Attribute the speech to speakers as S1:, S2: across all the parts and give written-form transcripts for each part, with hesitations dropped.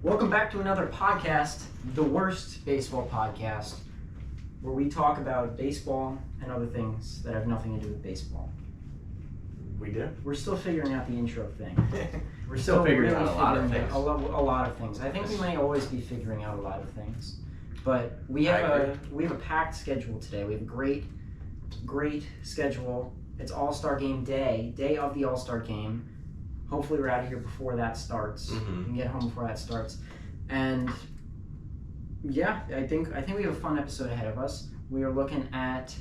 S1: Welcome back to another podcast, the worst baseball podcast, where we talk about baseball and other things that have nothing to do with baseball.
S2: We do?
S1: We're still figuring out the intro thing.
S2: We're still figuring out a lot of things.
S1: A lot of things. I think we may always be figuring out a lot of things. But we have a packed schedule today. We have a great schedule. It's All-Star Game day of the All-Star Game. Hopefully we're out of here before that starts. We can get home before that starts. And yeah, I think we have a fun episode ahead of us. We are looking at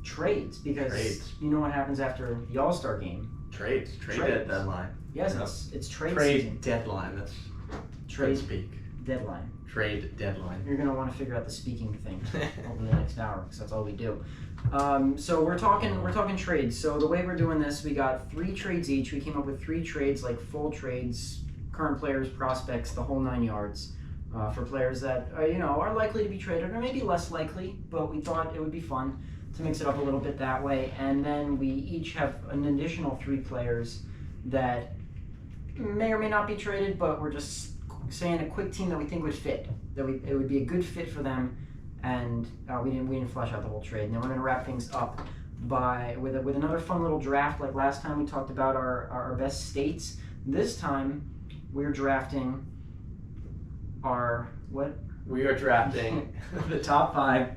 S1: trades because you know what happens after the All-Star Game.
S2: Trade deadline.
S1: Yes, it's trade
S2: season. Deadline. That's
S1: trade
S2: speak.
S1: Deadline.
S2: Trade deadline.
S1: You're gonna want to figure out the speaking thing over the next hour because that's all we do. So we're talking trades. So the way we're doing this, we got 3 trades each. We came up with 3 trades, like full trades, current players, prospects, the whole 9 yards, for players that are likely to be traded or maybe less likely. But we thought it would be fun to mix it up a little bit that way. And then we each have an additional 3 players that may or may not be traded, but we're just saying a quick team that we think would fit, it would be a good fit for them, and we didn't flesh out the whole trade. And then we're going to wrap things up with another fun little draft. Like last time we talked about our best states. This time we're drafting
S2: We are drafting the top 5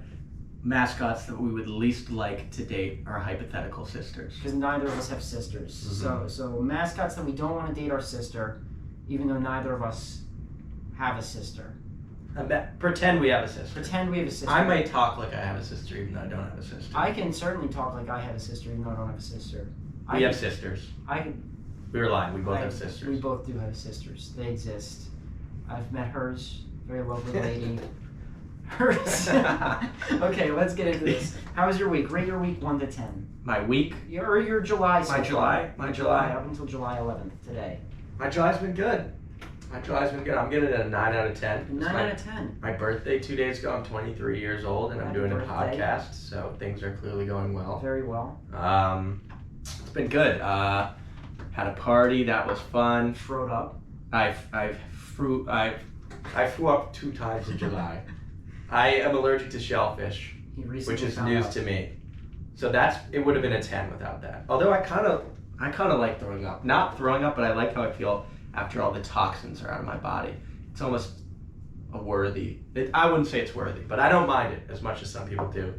S2: mascots that we would least like to date our hypothetical sisters.
S1: Because neither of us have sisters. So mascots that we don't want to date our sister, even though neither of us have a sister.
S2: Pretend we have a sister.
S1: Pretend we have a sister.
S2: I may talk like I have a sister even though I don't have a sister.
S1: I can certainly talk like I have a sister even though I don't have a sister.
S2: We have sisters. We were lying. We both have sisters.
S1: We both do have sisters. They exist. I've met hers. Very lovely lady. Hers. Okay, let's get into this. How was your week? Rate your week 1 to 10.
S2: My week?
S1: Or your July so far.
S2: My July.
S1: Up until July 11th today.
S2: My July's been good. I'm giving it a 9 out of 10.
S1: 9 out of 10.
S2: My birthday 2 days ago. I'm 23 years old and I'm doing a podcast, so things are clearly going well.
S1: Very well.
S2: It's been good. Had a party that was fun.
S1: Throwed up.
S2: I flew up 2 times in July. I am allergic to shellfish, which is news to me. So it would have been a 10 without that. Although I kind of like throwing up. Not throwing up, but I like how I feel after all the toxins are out of my body. It's almost I wouldn't say it's worthy, but I don't mind it as much as some people do.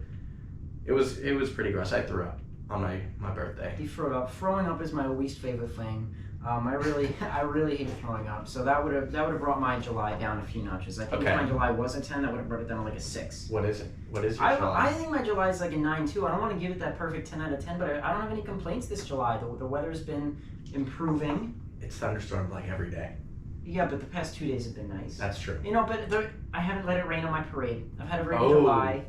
S2: It was pretty gross. I threw up on my birthday.
S1: He threw up. Throwing up is my least favorite thing. I really hate throwing up. So that would have brought my July down a few notches. I think if my July was a 10, that would have brought it down to like a 6.
S2: What is it? What is your July?
S1: I think my July is like a 9 too. I don't want to give it that perfect 10 out of 10, but I don't have any complaints this July. The weather's been improving.
S2: It's thunderstormed like every day.
S1: Yeah, but the past 2 days have been nice.
S2: That's true.
S1: But I haven't let it rain on my parade. I've had a very good July.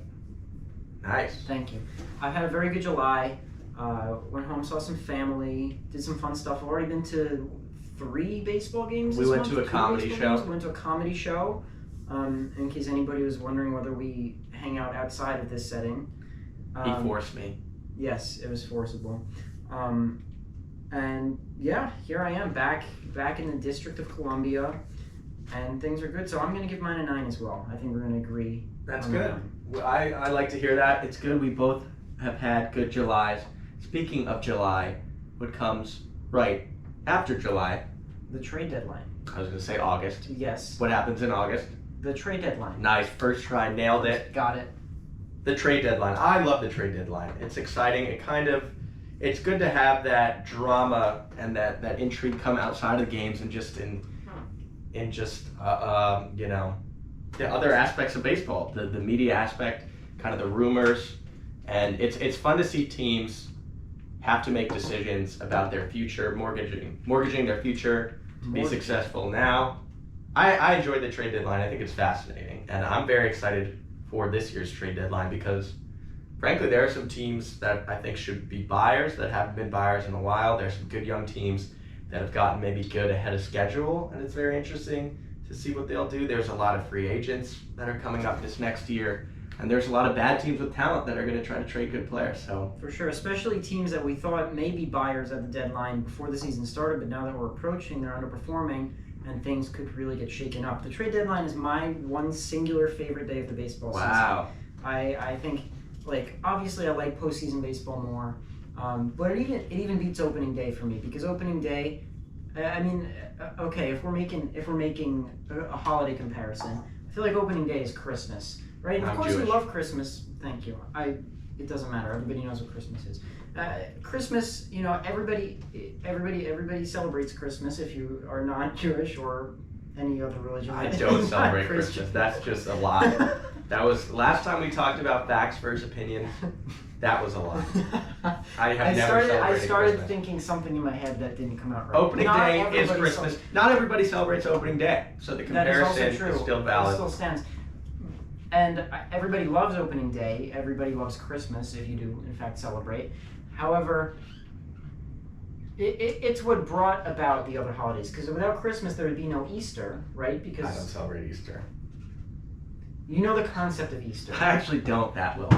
S2: Nice.
S1: Thank you. I've had a very good July. Went home, saw some family, did some fun stuff. I've already been to 3 baseball games.
S2: We went to a comedy show.
S1: We went to a comedy show. In case anybody was wondering whether we hang out outside of this setting.
S2: He forced me.
S1: Yes, it was forcible. And yeah, here I am back in the District of Columbia, and things are good. So I'm going to give mine a 9 as well. I think we're going to agree.
S2: That's good. I like to hear that. It's good. We both have had good Julys. Speaking of July, what comes right after July?
S1: The trade deadline.
S2: I was going to say August.
S1: Yes.
S2: What happens in August?
S1: The trade deadline.
S2: Nice. First try. Nailed it.
S1: Got it.
S2: The trade deadline. I love the trade deadline. It's exciting. It's good to have that drama and that intrigue come outside of the games and just the other aspects of baseball, the media aspect, kind of the rumors, and it's fun to see teams have to make decisions about their future, mortgaging their future to be successful now. I enjoyed the trade deadline. I think it's fascinating, and I'm very excited for this year's trade deadline because frankly, there are some teams that I think should be buyers that haven't been buyers in a while. There's some good young teams that have gotten maybe good ahead of schedule, and it's very interesting to see what they'll do. There's a lot of free agents that are coming up this next year, and there's a lot of bad teams with talent that are going to try to trade good players. So
S1: for sure, especially teams that we thought may be buyers at the deadline before the season started, but now that we're approaching, they're underperforming. and things could really get shaken up. The trade deadline is my one singular favorite day of the baseball season.
S2: Wow.
S1: I think, like, obviously I like postseason baseball more, but it even beats opening day for me, because opening day, I mean, okay, if we're making a holiday comparison, I feel like opening day is Christmas, right? And of course
S2: Jewish.
S1: we love Christmas. Thank you. It doesn't matter. Everybody knows what Christmas is. Christmas, you know, everybody celebrates Christmas if you are not Jewish or any other religion.
S2: I don't celebrate Christmas. That's just a lie. That was last time we talked about facts versus opinions. That was a lie. I started Christmas.
S1: Thinking something in my head that didn't come out right.
S2: Opening day is Christmas. Not everybody celebrates opening day, so the comparison is still valid.
S1: It still stands. And everybody loves opening day. Everybody loves Christmas if you do, in fact, celebrate. However, it's what brought about the other holidays. Because without Christmas, there would be no Easter, right? Because
S2: I don't celebrate Easter.
S1: You know the concept of Easter.
S2: I actually don't that well,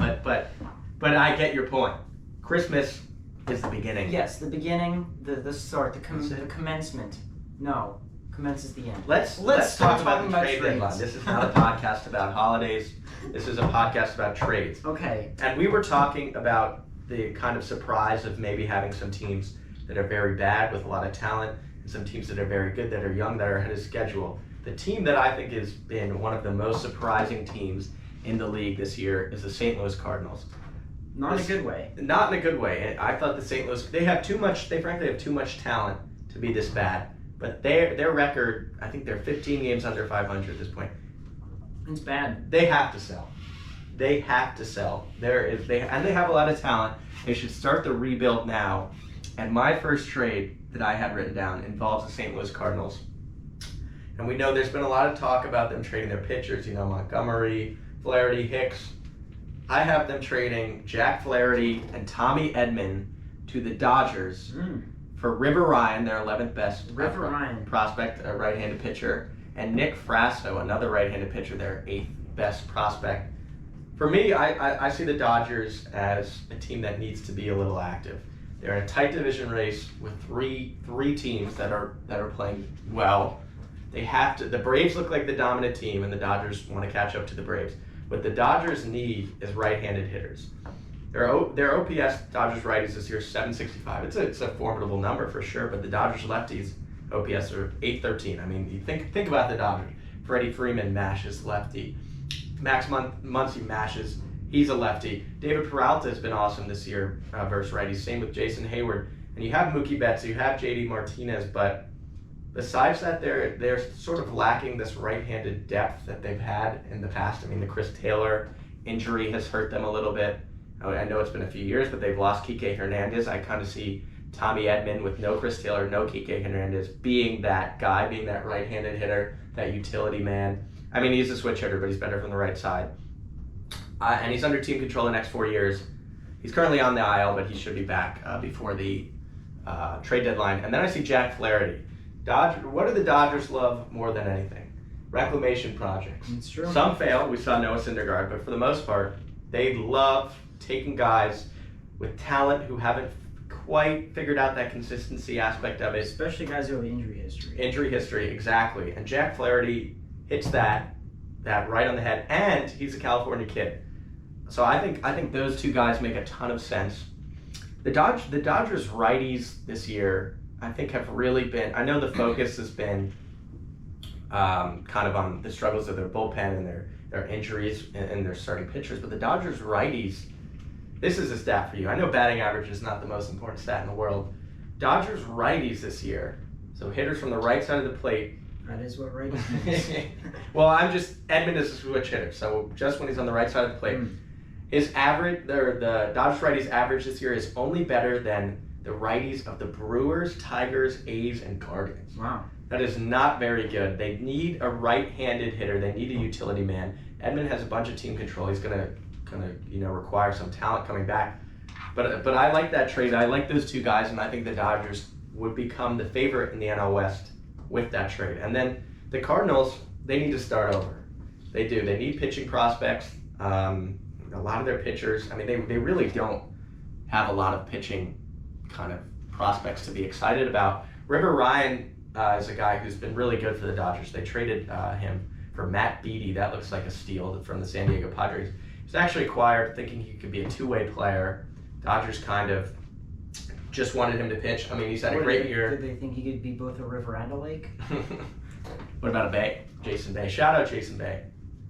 S2: but I get your point. Christmas is the beginning.
S1: Yes, the beginning, the start, the commencement. No, commences the end.
S2: Let's talk about the trade deadline. This is not a podcast about holidays. This is a podcast about trades.
S1: Okay.
S2: And we were talking about the kind of surprise of maybe having some teams that are very bad with a lot of talent, and some teams that are very good, that are young, that are ahead of schedule. The team that I think has been one of the most surprising teams in the league this year is the St. Louis Cardinals.
S1: Not in a good way.
S2: Not in a good way. I thought the St. Louis, they frankly have too much talent to be this bad. But their record, I think they're 15 games under 500 at this point.
S1: It's bad.
S2: They have to sell. They have to sell. They have a lot of talent. They should start the rebuild now. And my first trade that I had written down involves the St. Louis Cardinals. And we know there's been a lot of talk about them trading their pitchers, you know, Montgomery, Flaherty, Hicks. I have them trading Jack Flaherty and Tommy Edman to the Dodgers for River Ryan, their 11th best prospect, a right-handed pitcher, and Nick Frasso, another right-handed pitcher, their 8th best prospect. For me, I see the Dodgers as a team that needs to be a little active. They're in a tight division race with three teams that are playing well. They have to. The Braves look like the dominant team, and the Dodgers want to catch up to the Braves. What the Dodgers need is right-handed hitters. Their OPS, Dodgers righties this year is 765. It's a formidable number for sure, but the Dodgers lefties OPS are 813. I mean, you think about the Dodgers. Freddie Freeman mashes lefty. Max Muncy mashes. He's a lefty. David Peralta has been awesome this year versus righties. Same with Jason Hayward. And you have Mookie Betts, you have JD Martinez, but besides that, they're sort of lacking this right-handed depth that they've had in the past. I mean, the Chris Taylor injury has hurt them a little bit. I know it's been a few years, but they've lost Kike Hernandez. I kind of see Tommy Edman with no Chris Taylor, no Kike Hernandez, being that guy, being that right-handed hitter, that utility man. I mean, he's a switch hitter, but he's better from the right side. And he's under team control the next 4 years. He's currently on the IL, but he should be back before the trade deadline. And then I see Jack Flaherty. What do the Dodgers love more than anything? Reclamation projects.
S1: It's true.
S2: Some fail. We saw Noah Syndergaard, but for the most part, they love taking guys with talent who haven't quite figured out that consistency aspect of it.
S1: Especially guys who have injury history.
S2: Injury history, exactly. And Jack Flaherty hits that right on the head, and he's a California kid. So I think those two guys make a ton of sense. The Dodgers righties this year, I think, have really been. I know the focus has been kind of on the struggles of their bullpen and their injuries and their starting pitchers, but the Dodgers righties. This is a stat for you. I know batting average is not the most important stat in the world. Dodgers righties this year, so hitters from the right side of the plate.
S1: That is what righties means.
S2: Well, Edman is a switch hitter, so just when he's on the right side of the plate. His average, the Dodgers righties average this year is only better than the righties of the Brewers, Tigers, A's, and Guardians.
S1: Wow.
S2: That is not very good. They need a right-handed hitter. They need a utility man. Edman has a bunch of team control. He's gonna require some talent coming back. But I like that trade. I like those two guys, and I think the Dodgers would become the favorite in the NL West with that trade. And then the Cardinals, they need to start over. They do. They need pitching prospects. A lot of their pitchers, I mean, they really don't have a lot of pitching kind of prospects to be excited about. River Ryan is a guy who's been really good for the Dodgers. They traded him for Matt Beattie. That looks like a steal from the San Diego Padres. He's actually acquired thinking he could be a two-way player. Dodgers kind of just wanted him to pitch. I mean, he's had a great year.
S1: Did they think he could be both a river and a lake?
S2: What about a Bay? Jason Bay. Shout out Jason Bay.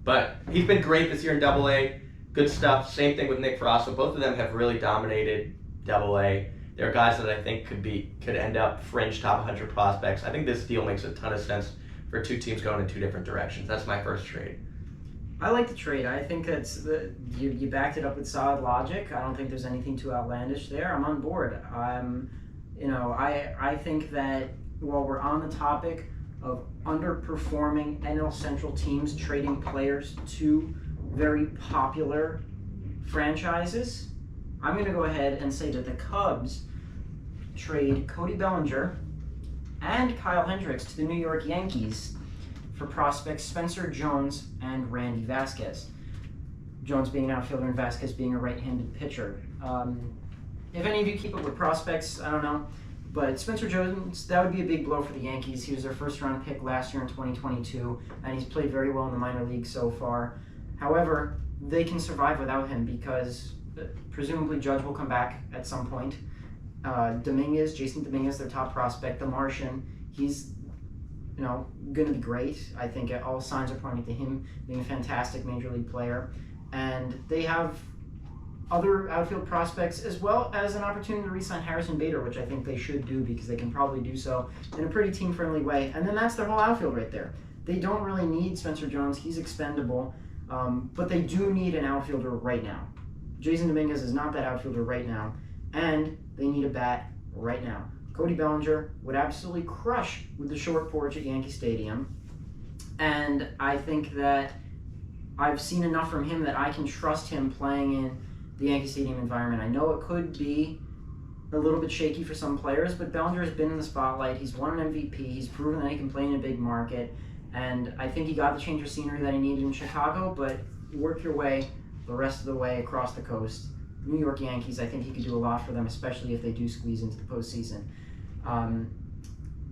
S2: But he's been great this year in Double-A. Good stuff. Same thing with Nick Frost. So both of them have really dominated Double-A. They're guys that I think could end up fringe top 100 prospects. I think this deal makes a ton of sense for two teams going in two different directions. That's my first trade.
S1: I like the trade. I think you backed it up with solid logic. I don't think there's anything too outlandish there. I'm on board. I think that while we're on the topic of underperforming NL Central teams trading players to very popular franchises, I'm going to go ahead and say that the Cubs trade Cody Bellinger and Kyle Hendricks to the New York Yankees for prospects Spencer Jones and Randy Vasquez. Jones being an outfielder and Vasquez being a right-handed pitcher. If any of you keep up with prospects, I don't know. But Spencer Jones, that would be a big blow for the Yankees. He was their first-round pick last year in 2022, and he's played very well in the minor leagues so far. However, they can survive without him because presumably Judge will come back at some point. Jason Dominguez, their top prospect, the Martian, he's going to be great. I think all signs are pointing to him being a fantastic major league player. And they have other outfield prospects as well as an opportunity to re-sign Harrison Bader, which I think they should do because they can probably do so in a pretty team-friendly way. And then that's their whole outfield right there. They don't really need Spencer Jones. He's expendable. But they do need an outfielder right now. Jason Dominguez is not that outfielder right now. And they need a bat right now. Cody Bellinger would absolutely crush with the short porch at Yankee Stadium. And I think that I've seen enough from him that I can trust him playing in the Yankee Stadium environment. I know it could be a little bit shaky for some players, but Bellinger has been in the spotlight. He's won an MVP. He's proven that he can play in a big market. And I think he got the change of scenery that he needed in Chicago, but work your way the rest of the way across the coast. New York Yankees, I think he could do a lot for them, especially if they do squeeze into the postseason.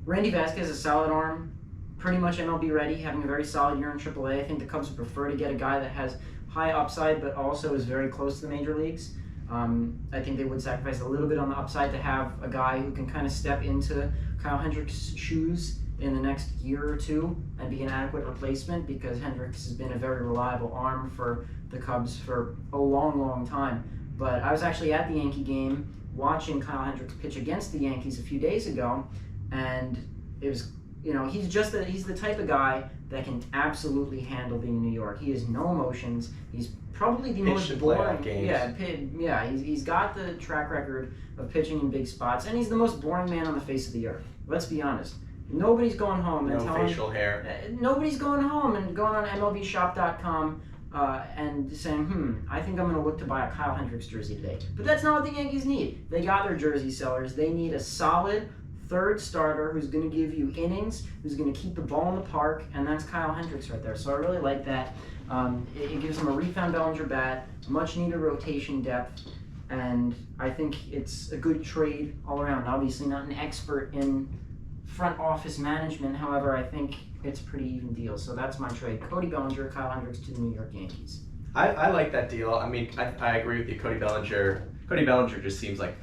S1: Randy Vasquez is a solid arm, pretty much MLB ready, having a very solid year in AAA. I think the Cubs would prefer to get a guy that has high upside but also is very close to the major leagues. I think they would sacrifice a little bit on the upside to have a guy who can kind of step into Kyle Hendricks' shoes in the next year or two and be an adequate replacement, because Hendricks has been a very reliable arm for the Cubs for a long, long time. But I was actually at the Yankee game watching Kyle Hendricks pitch against the Yankees a few days ago, and it was, he's the type of guy that can absolutely handle being in New York. He has no emotions. He's probably the most boring. He's got the track record of pitching in big spots, and he's the most boring man on the face of the earth. Let's be honest. Nobody's going home and telling
S2: facial hair.
S1: Nobody's going home and going on MLBshop.com and saying, I think I'm going to look to buy a Kyle Hendricks jersey today. But that's not what the Yankees need. They got their jersey sellers. They need a solid third starter who's going to give you innings, who's going to keep the ball in the park, and that's Kyle Hendricks right there. So I really like that. It gives them a refound Bellinger bat, much needed rotation depth, and I think it's a good trade all around. Obviously not an expert in front office management, however, I think it's a pretty even deal. So that's my trade. Cody Bellinger, Kyle Hendricks to the New York Yankees.
S2: I like that deal. I mean, I agree with you. Cody Bellinger just seems like,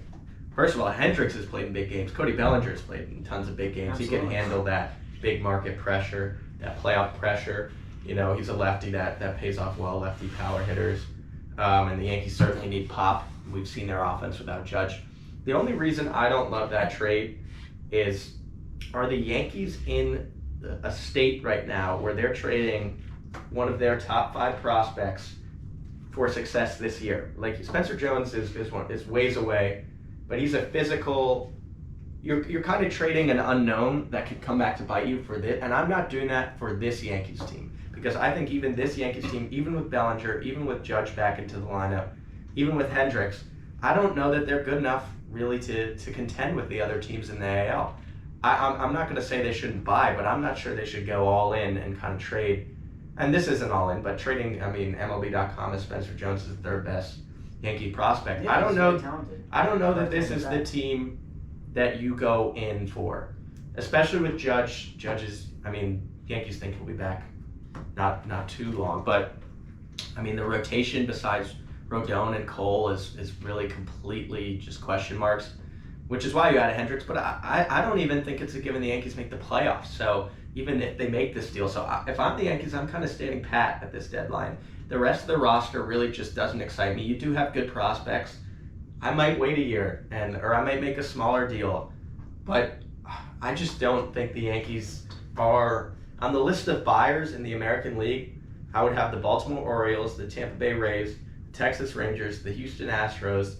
S2: first of all, Hendricks has played in big games. Cody Bellinger has played in tons of big games.
S1: Absolutely.
S2: He can handle that big market pressure, that playoff pressure. He's a lefty that pays off well, lefty power hitters. And the Yankees certainly need pop. We've seen their offense without Judge. The only reason I don't love that trade is, are the Yankees in a state right now where they're trading one of their top 5 prospects for success this year? Like, Spencer Jones is ways away, but he's a physical. You're kind of trading an unknown that could come back to bite you for this, and I'm not doing that for this Yankees team, because I think even this Yankees team, even with Bellinger, even with Judge back into the lineup, even with Hendricks, I don't know that they're good enough really to contend with the other teams in the AL. I'm not going to say they shouldn't buy, but I'm not sure they should go all in and kind of trade. And this isn't all in, but trading, MLB.com as Spencer Jones is the third best Yankee prospect.
S1: Yeah,
S2: I don't know that this is the team that you go in for. especially with Judge. Yankees think he'll be back not too long, but the rotation besides Rodon and Cole is really completely just question marks, which is why you added Hendricks. But I don't even think it's a given the Yankees make the playoffs. So even if they make this deal, if I'm the Yankees, I'm kind of standing pat at this deadline. The rest of the roster really just doesn't excite me. You do have good prospects. I might wait a year or I might make a smaller deal, but I just don't think the Yankees are on the list of buyers in the American League. I would have the Baltimore Orioles, the Tampa Bay Rays, the Texas Rangers, the Houston Astros.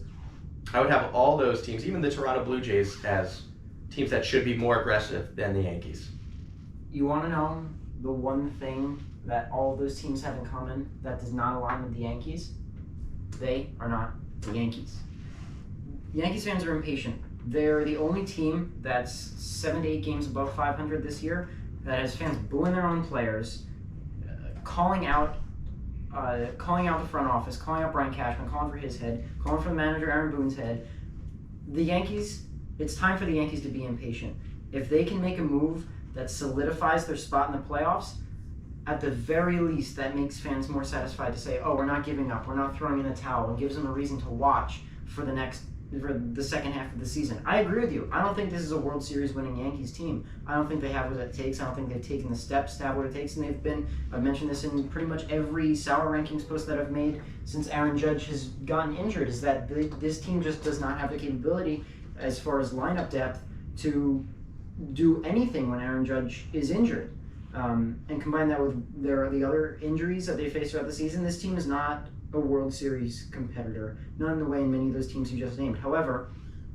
S2: I would have all those teams, even the Toronto Blue Jays, as teams that should be more aggressive than the Yankees.
S1: You want to know the one thing that all of those teams have in common that does not align with the Yankees? They are not the Yankees. Yankees fans are impatient. They're the only team that's 7 to 8 games above 500 this year that has fans booing their own players, calling out the front office, calling out Brian Cashman, calling for his head, calling for the manager Aaron Boone's head. The Yankees, it's time for the Yankees to be impatient. If they can make a move that solidifies their spot in the playoffs, at the very least, that makes fans more satisfied to say, oh, we're not giving up, we're not throwing in the towel. It gives them a reason to watch for the second half of the season. I agree with you. I don't think this is a World Series winning Yankees team. I don't think they have what it takes. I don't think they've taken the steps to have what it takes. And I've mentioned this in pretty much every Sour Rankings post that I've made since Aaron Judge has gotten injured, is that this team just does not have the capability as far as lineup depth to do anything when Aaron Judge is injured. And combine that with the other injuries that they face throughout the season, this team is not a World Series competitor, not in the way in many of those teams you just named. However,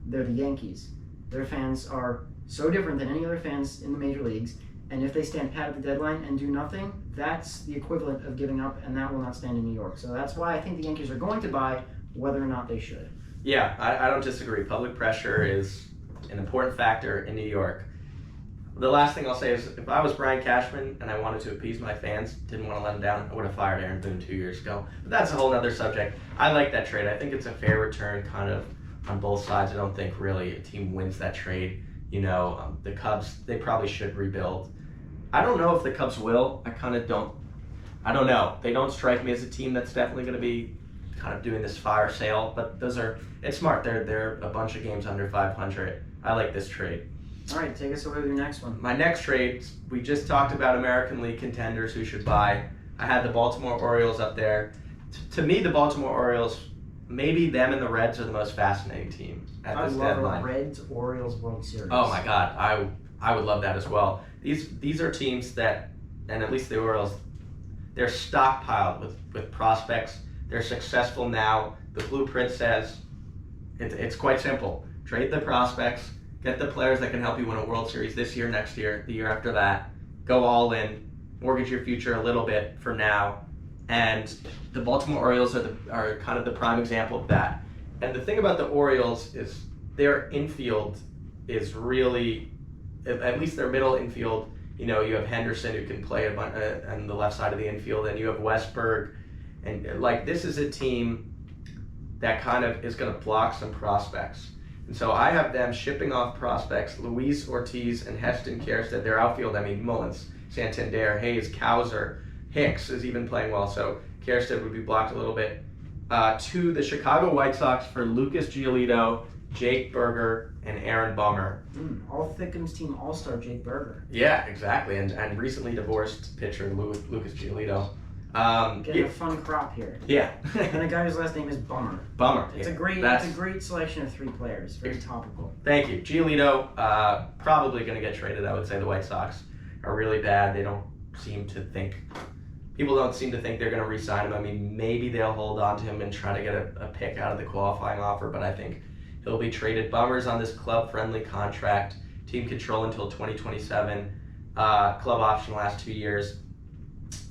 S1: they're the Yankees. Their fans are so different than any other fans in the major leagues, and if they stand pat at the deadline and do nothing, that's the equivalent of giving up, and that will not stand in New York. So that's why I think the Yankees are going to buy, whether or not they should.
S2: Yeah, I don't disagree. Public pressure is an important factor in New York. The last thing I'll say is, if I was Brian Cashman and I wanted to appease my fans, didn't want to let them down, I would have fired Aaron Boone 2 years ago. But that's a whole other subject. I like that trade. I think it's a fair return kind of on both sides. I don't think really a team wins that trade. The Cubs, they probably should rebuild. I don't know if the Cubs will. I don't know. They don't strike me as a team that's definitely going to be kind of doing this fire sale, but it's smart. They're a bunch of games under 500. I like this trade.
S1: All right, take us away with your next one.
S2: My next trade, we just talked about American League contenders who should buy. I had the Baltimore Orioles up there. To me, the Baltimore Orioles, maybe them and the Reds are the most fascinating team at this deadline.
S1: I love a Reds-Orioles World Series.
S2: Oh my God, I would love that as well. These are teams that, and at least the Orioles, they're stockpiled with prospects. They're successful now. The blueprint says it's quite simple. Trade the prospects. Get the players that can help you win a World Series this year, next year, the year after that. Go all in. Mortgage your future a little bit for now. And the Baltimore Orioles are kind of the prime example of that. And the thing about the Orioles is their infield is really, at least their middle infield, you have Henderson who can play on the left side of the infield, and you have Westberg. And this is a team that kind of is going to block some prospects. And so I have them shipping off prospects, Luis Ortiz and Heston Kjerstad. Their outfield, Mullins, Santander, Hayes, Kowser, Hicks is even playing well, so Kjerstad would be blocked a little bit. To the Chicago White Sox for Lucas Giolito, Jake Berger, and Aaron Bummer.
S1: All Thickums team all-star Jake Berger.
S2: Yeah, exactly, and recently divorced pitcher Lucas Giolito.
S1: Getting a fun crop here.
S2: Yeah.
S1: And a guy whose last name is Bummer.
S2: Bummer.
S1: It's a great selection of 3 players. Very topical.
S2: Thank you. Giolito, probably going to get traded. I would say the White Sox are really bad. People don't seem to think they're going to re-sign him. Maybe they'll hold on to him and try to get a pick out of the qualifying offer, but I think he'll be traded. Bummer's on this club-friendly contract, team control until 2027, club option the last 2 years.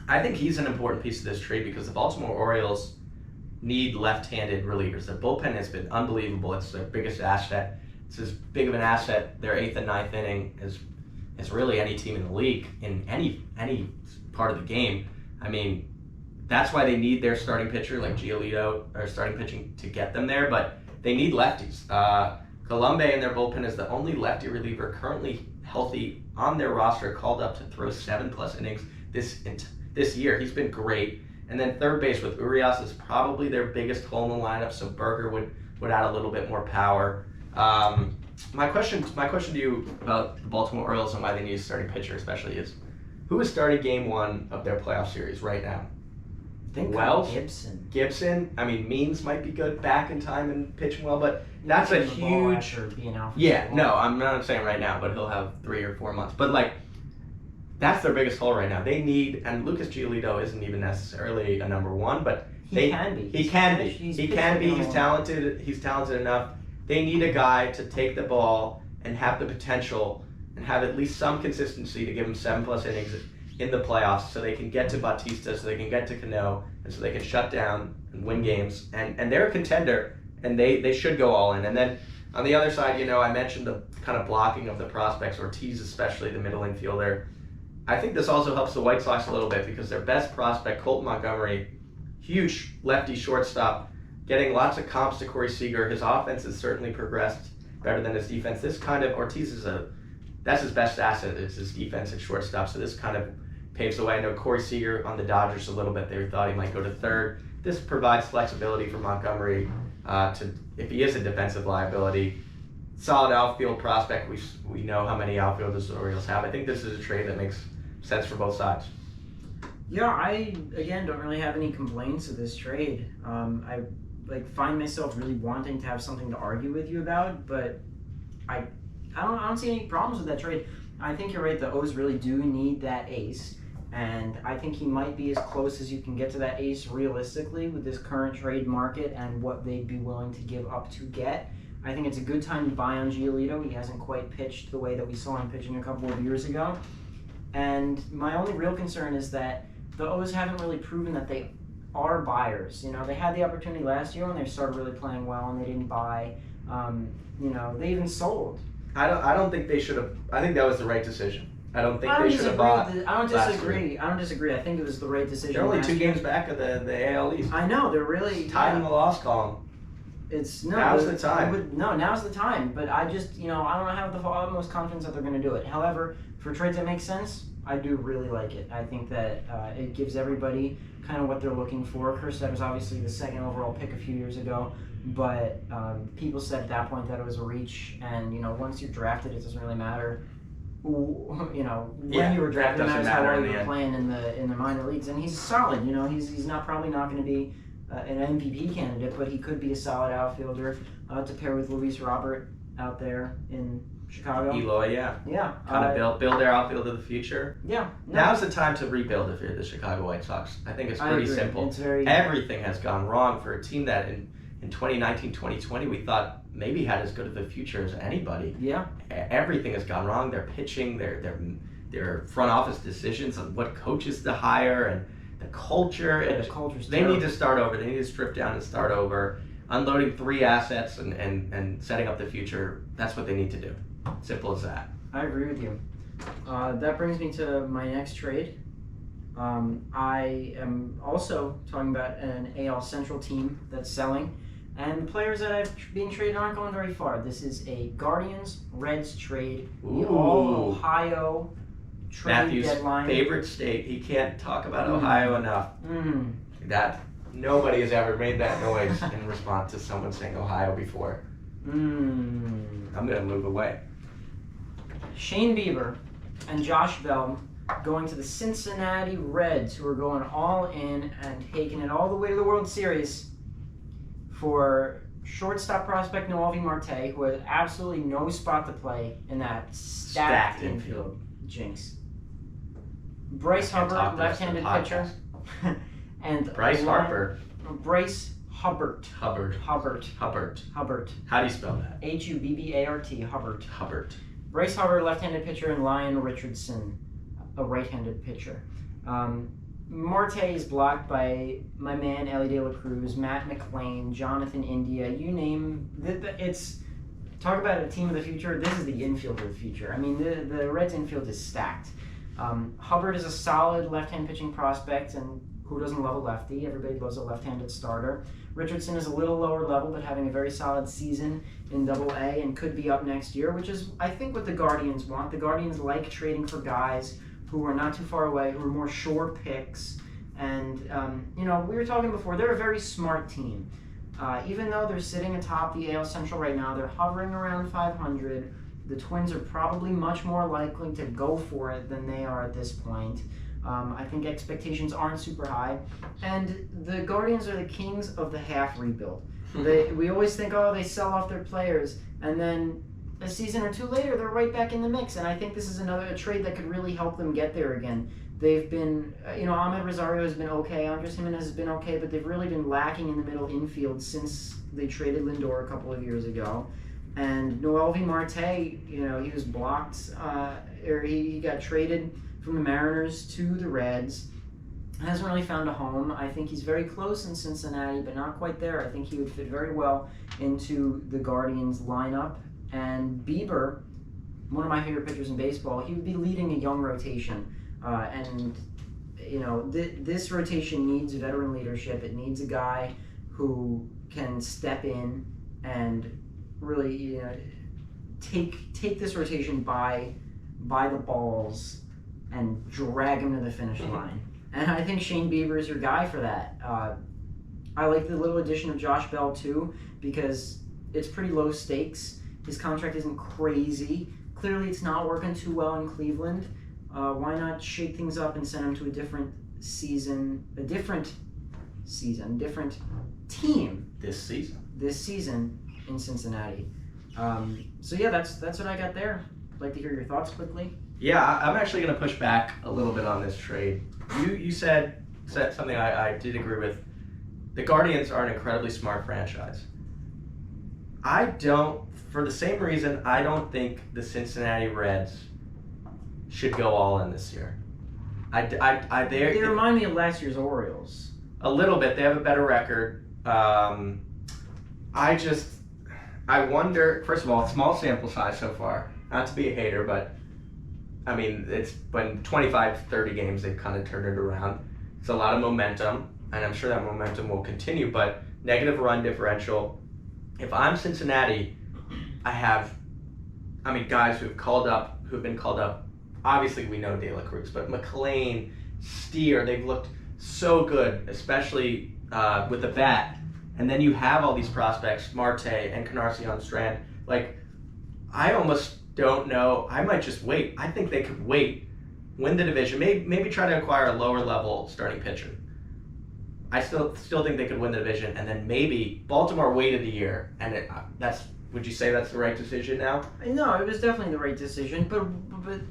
S2: I think he's an important piece of this trade because the Baltimore Orioles need left-handed relievers. Their bullpen has been unbelievable. It's their biggest asset. It's as big of an asset, their 8th and 9th inning, as really any team in the league, in any part of the game. That's why they need their starting pitcher like Giolito, or starting pitching to get them there, but they need lefties. Colombe in their bullpen is the only lefty reliever currently healthy on their roster, called up to throw 7+ innings this year. He's been great. And then third base with Urias is probably their biggest hole in the lineup, so Berger would add a little bit more power. My question to you about the Baltimore Orioles and why they need a starting pitcher especially is, who is starting game 1 of their playoff series right now?
S1: I think
S2: Wells?
S1: Gibson.
S2: I mean, Means might be good back in time and pitching well, but that's a huge... Yeah, no, I'm not saying right now, but he'll have 3 or 4 months. But, like, that's their biggest hole right now. They need, and Lucas Giolito isn't even necessarily a number 1, but
S1: he can be.
S2: He can be. He's talented. He's talented enough. They need a guy to take the ball and have the potential and have at least some consistency to give him 7+ innings in the playoffs, so they can get to Bautista, so they can get to Cano, and so they can shut down and win games. And they're a contender, and they should go all in. And then on the other side, I mentioned the kind of blocking of the prospects, Ortiz especially, the middle infielder. I think this also helps the White Sox a little bit because their best prospect, Colton Montgomery, huge lefty shortstop, getting lots of comps to Corey Seager. His offense has certainly progressed better than his defense. This kind of, Ortiz that's his best asset, is his defense at shortstop, so this kind of paves the way. I know Corey Seager on the Dodgers a little bit, they thought he might go to third. This provides flexibility for Montgomery if he is a defensive liability. Solid outfield prospect. We know how many outfielders the Orioles have. I think this is a trade that makes sense for both sides.
S1: Yeah, I again don't really have any complaints with this trade. I find myself really wanting to have something to argue with you about, but I don't see any problems with that trade. I think you're right. The O's really do need that ace, and I think he might be as close as you can get to that ace realistically with this current trade market and what they'd be willing to give up to get. I think it's a good time to buy on Giolito. He hasn't quite pitched the way that we saw him pitching a couple of years ago. And my only real concern is that the O's haven't really proven that they are buyers. They had the opportunity last year when they started really playing well and they didn't buy. They even sold.
S2: I don't think they should have. I think that was the right decision. I don't think they should have bought.
S1: I don't disagree. I think it was the right decision.
S2: They're only 2 games back of the AL East.
S1: I know, they're really
S2: tied in the loss column. Now's the time.
S1: Now's the time. But I just, I don't have the utmost confidence that they're going to do it. However, for trades that make sense, I do really like it. I think that it gives everybody kind of what they're looking for. Kerstead was obviously the 2nd overall pick a few years ago, but people said at that point that it was a reach. And once you're drafted, it doesn't really matter. When you were drafted, it matters how well you were playing in the minor leagues. And he's solid. He's probably not going to be an MVP candidate, but he could be a solid outfielder to pair with Luis Robert out there in Chicago.
S2: Eloy, yeah.
S1: Yeah.
S2: Kind of build their outfield of the future.
S1: Yeah. No.
S2: Now's the time to rebuild if you're the Chicago White Sox. I think it's pretty simple. Everything has gone wrong for a team that in 2019, 2020, we thought maybe had as good of a future as anybody.
S1: Yeah.
S2: Everything has gone wrong. Their pitching, their front office decisions on what coaches to hire and the culture.
S1: Yeah, the culture's
S2: they need to start over. They need to strip down and start over. Unloading 3 assets and setting up the future. That's what they need to do. Simple as that.
S1: I agree with you. That brings me to my next trade. I am also talking about an AL Central team that's selling, and the players that have been traded aren't going very far. This is a Guardians-Reds trade.
S2: Ooh.
S1: The all-Ohio trade
S2: Matthew's
S1: deadline.
S2: favorite state. He can't talk about Ohio enough. That nobody has ever made that noise in response to someone saying Ohio before. I'm gonna move away.
S1: Shane Bieber and Josh Bell going to the Cincinnati Reds, who are going all in and taking it all the way to the World Series for shortstop prospect Noelvi Marte, who has absolutely no spot to play in that stacked infield. Jinx. Bryce Hubbard, left-handed pitcher. And
S2: Bryce Harper.
S1: Bryce Hubbard.
S2: Hubbard. How do you spell that?
S1: Hubbart.
S2: Hubbard.
S1: Bryce Hubbard, left-handed pitcher, and Lyon Richardson, a right-handed pitcher. Marte is blocked by my man Ellie De La Cruz, Matt McLean, Jonathan India. You name it's. Talk about a team of the future. This is the infield of the future. I mean, the Reds infield is stacked. Hubbard is a solid left-hand pitching prospect, and who doesn't love a lefty? Everybody loves a left-handed starter. Richardson is a little lower level, but having a very solid season in Double-A and could be up next year, which is, I think, what the Guardians want. The Guardians like trading for guys who are not too far away, who are more sure picks. And, we were talking before, they're a very smart team. Even though they're sitting atop the AL Central right now, they're hovering around 500. The Twins are probably much more likely to go for it than they are at this point. I think expectations aren't super high. And the Guardians are the kings of the half rebuild. We always think, they sell off their players. And then a season or two later, they're right back in the mix. And I think this is a trade that could really help them get there again. They've been, Ahmed Rosario has been okay. Andres Jimenez has been okay. But they've really been lacking in the middle infield since they traded Lindor a couple of years ago. And Noelvi Marte, he was blocked, or he got traded from the Mariners to the Reds. Hasn't really found a home. I think he's very close in Cincinnati, but not quite there. I think he would fit very well into the Guardians lineup. And Bieber, one of my favorite pitchers in baseball, he would be leading a young rotation. This rotation needs veteran leadership. It needs a guy who can step in and really take this rotation by the balls and drag him to the finish line. And I think Shane Bieber is your guy for that. I like the little addition of Josh Bell too, because it's pretty low stakes. His contract isn't crazy. Clearly it's not working too well in Cleveland. Why not shake things up and send him to a different team
S2: this
S1: season in Cincinnati. That's what I got there. I'd like to hear your thoughts quickly.
S2: Yeah, I'm actually going to push back a little bit on this trade. You said something I did agree with. The Guardians are an incredibly smart franchise. For the same reason, I don't think the Cincinnati Reds should go all in this year.
S1: They remind me of last year's Orioles.
S2: A little bit. They have a better record. I wonder, first of all, small sample size so far. Not to be a hater, but I mean, it's been 25, 30 games, they've kind of turned it around. It's a lot of momentum, and I'm sure that momentum will continue, but negative run differential. If I'm Cincinnati, guys who've been called up. Obviously, we know De La Cruz, but McLean, Steer, they've looked so good, especially with the bat. And then you have all these prospects, Marte and Encarnacion Strand. I almost don't know. I might just wait. I think they could wait, win the division, maybe try to acquire a lower level starting pitcher. I still think they could win the division, and then maybe Baltimore waited a year, and would you say that's the right decision now?
S1: No, it was definitely the right decision, but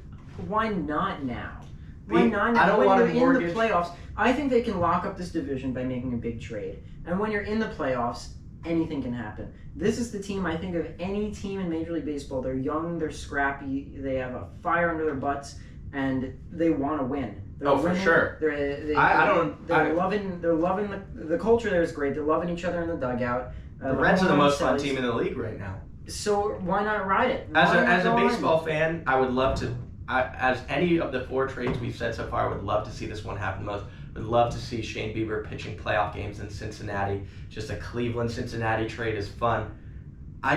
S1: why not now? Why not now?
S2: I don't want to mortgage.
S1: In the playoffs, I think they can lock up this division by making a big trade. And when you're in the playoffs, anything can happen. This is the team, I think, of any team in Major League Baseball. They're young, they're scrappy, they have a fire under their butts, and they want to win. They're winning,
S2: for sure.
S1: They're loving the culture there is great. They're loving each other in the dugout.
S2: The Reds are the most fun team in the league right now.
S1: So why not ride it?
S2: As a baseball fan, I would love to. As any of the four trades we've said so far, I would love to see this one happen most. Would love to see Shane Bieber pitching playoff games in Cincinnati. Just a Cleveland-Cincinnati trade is fun. I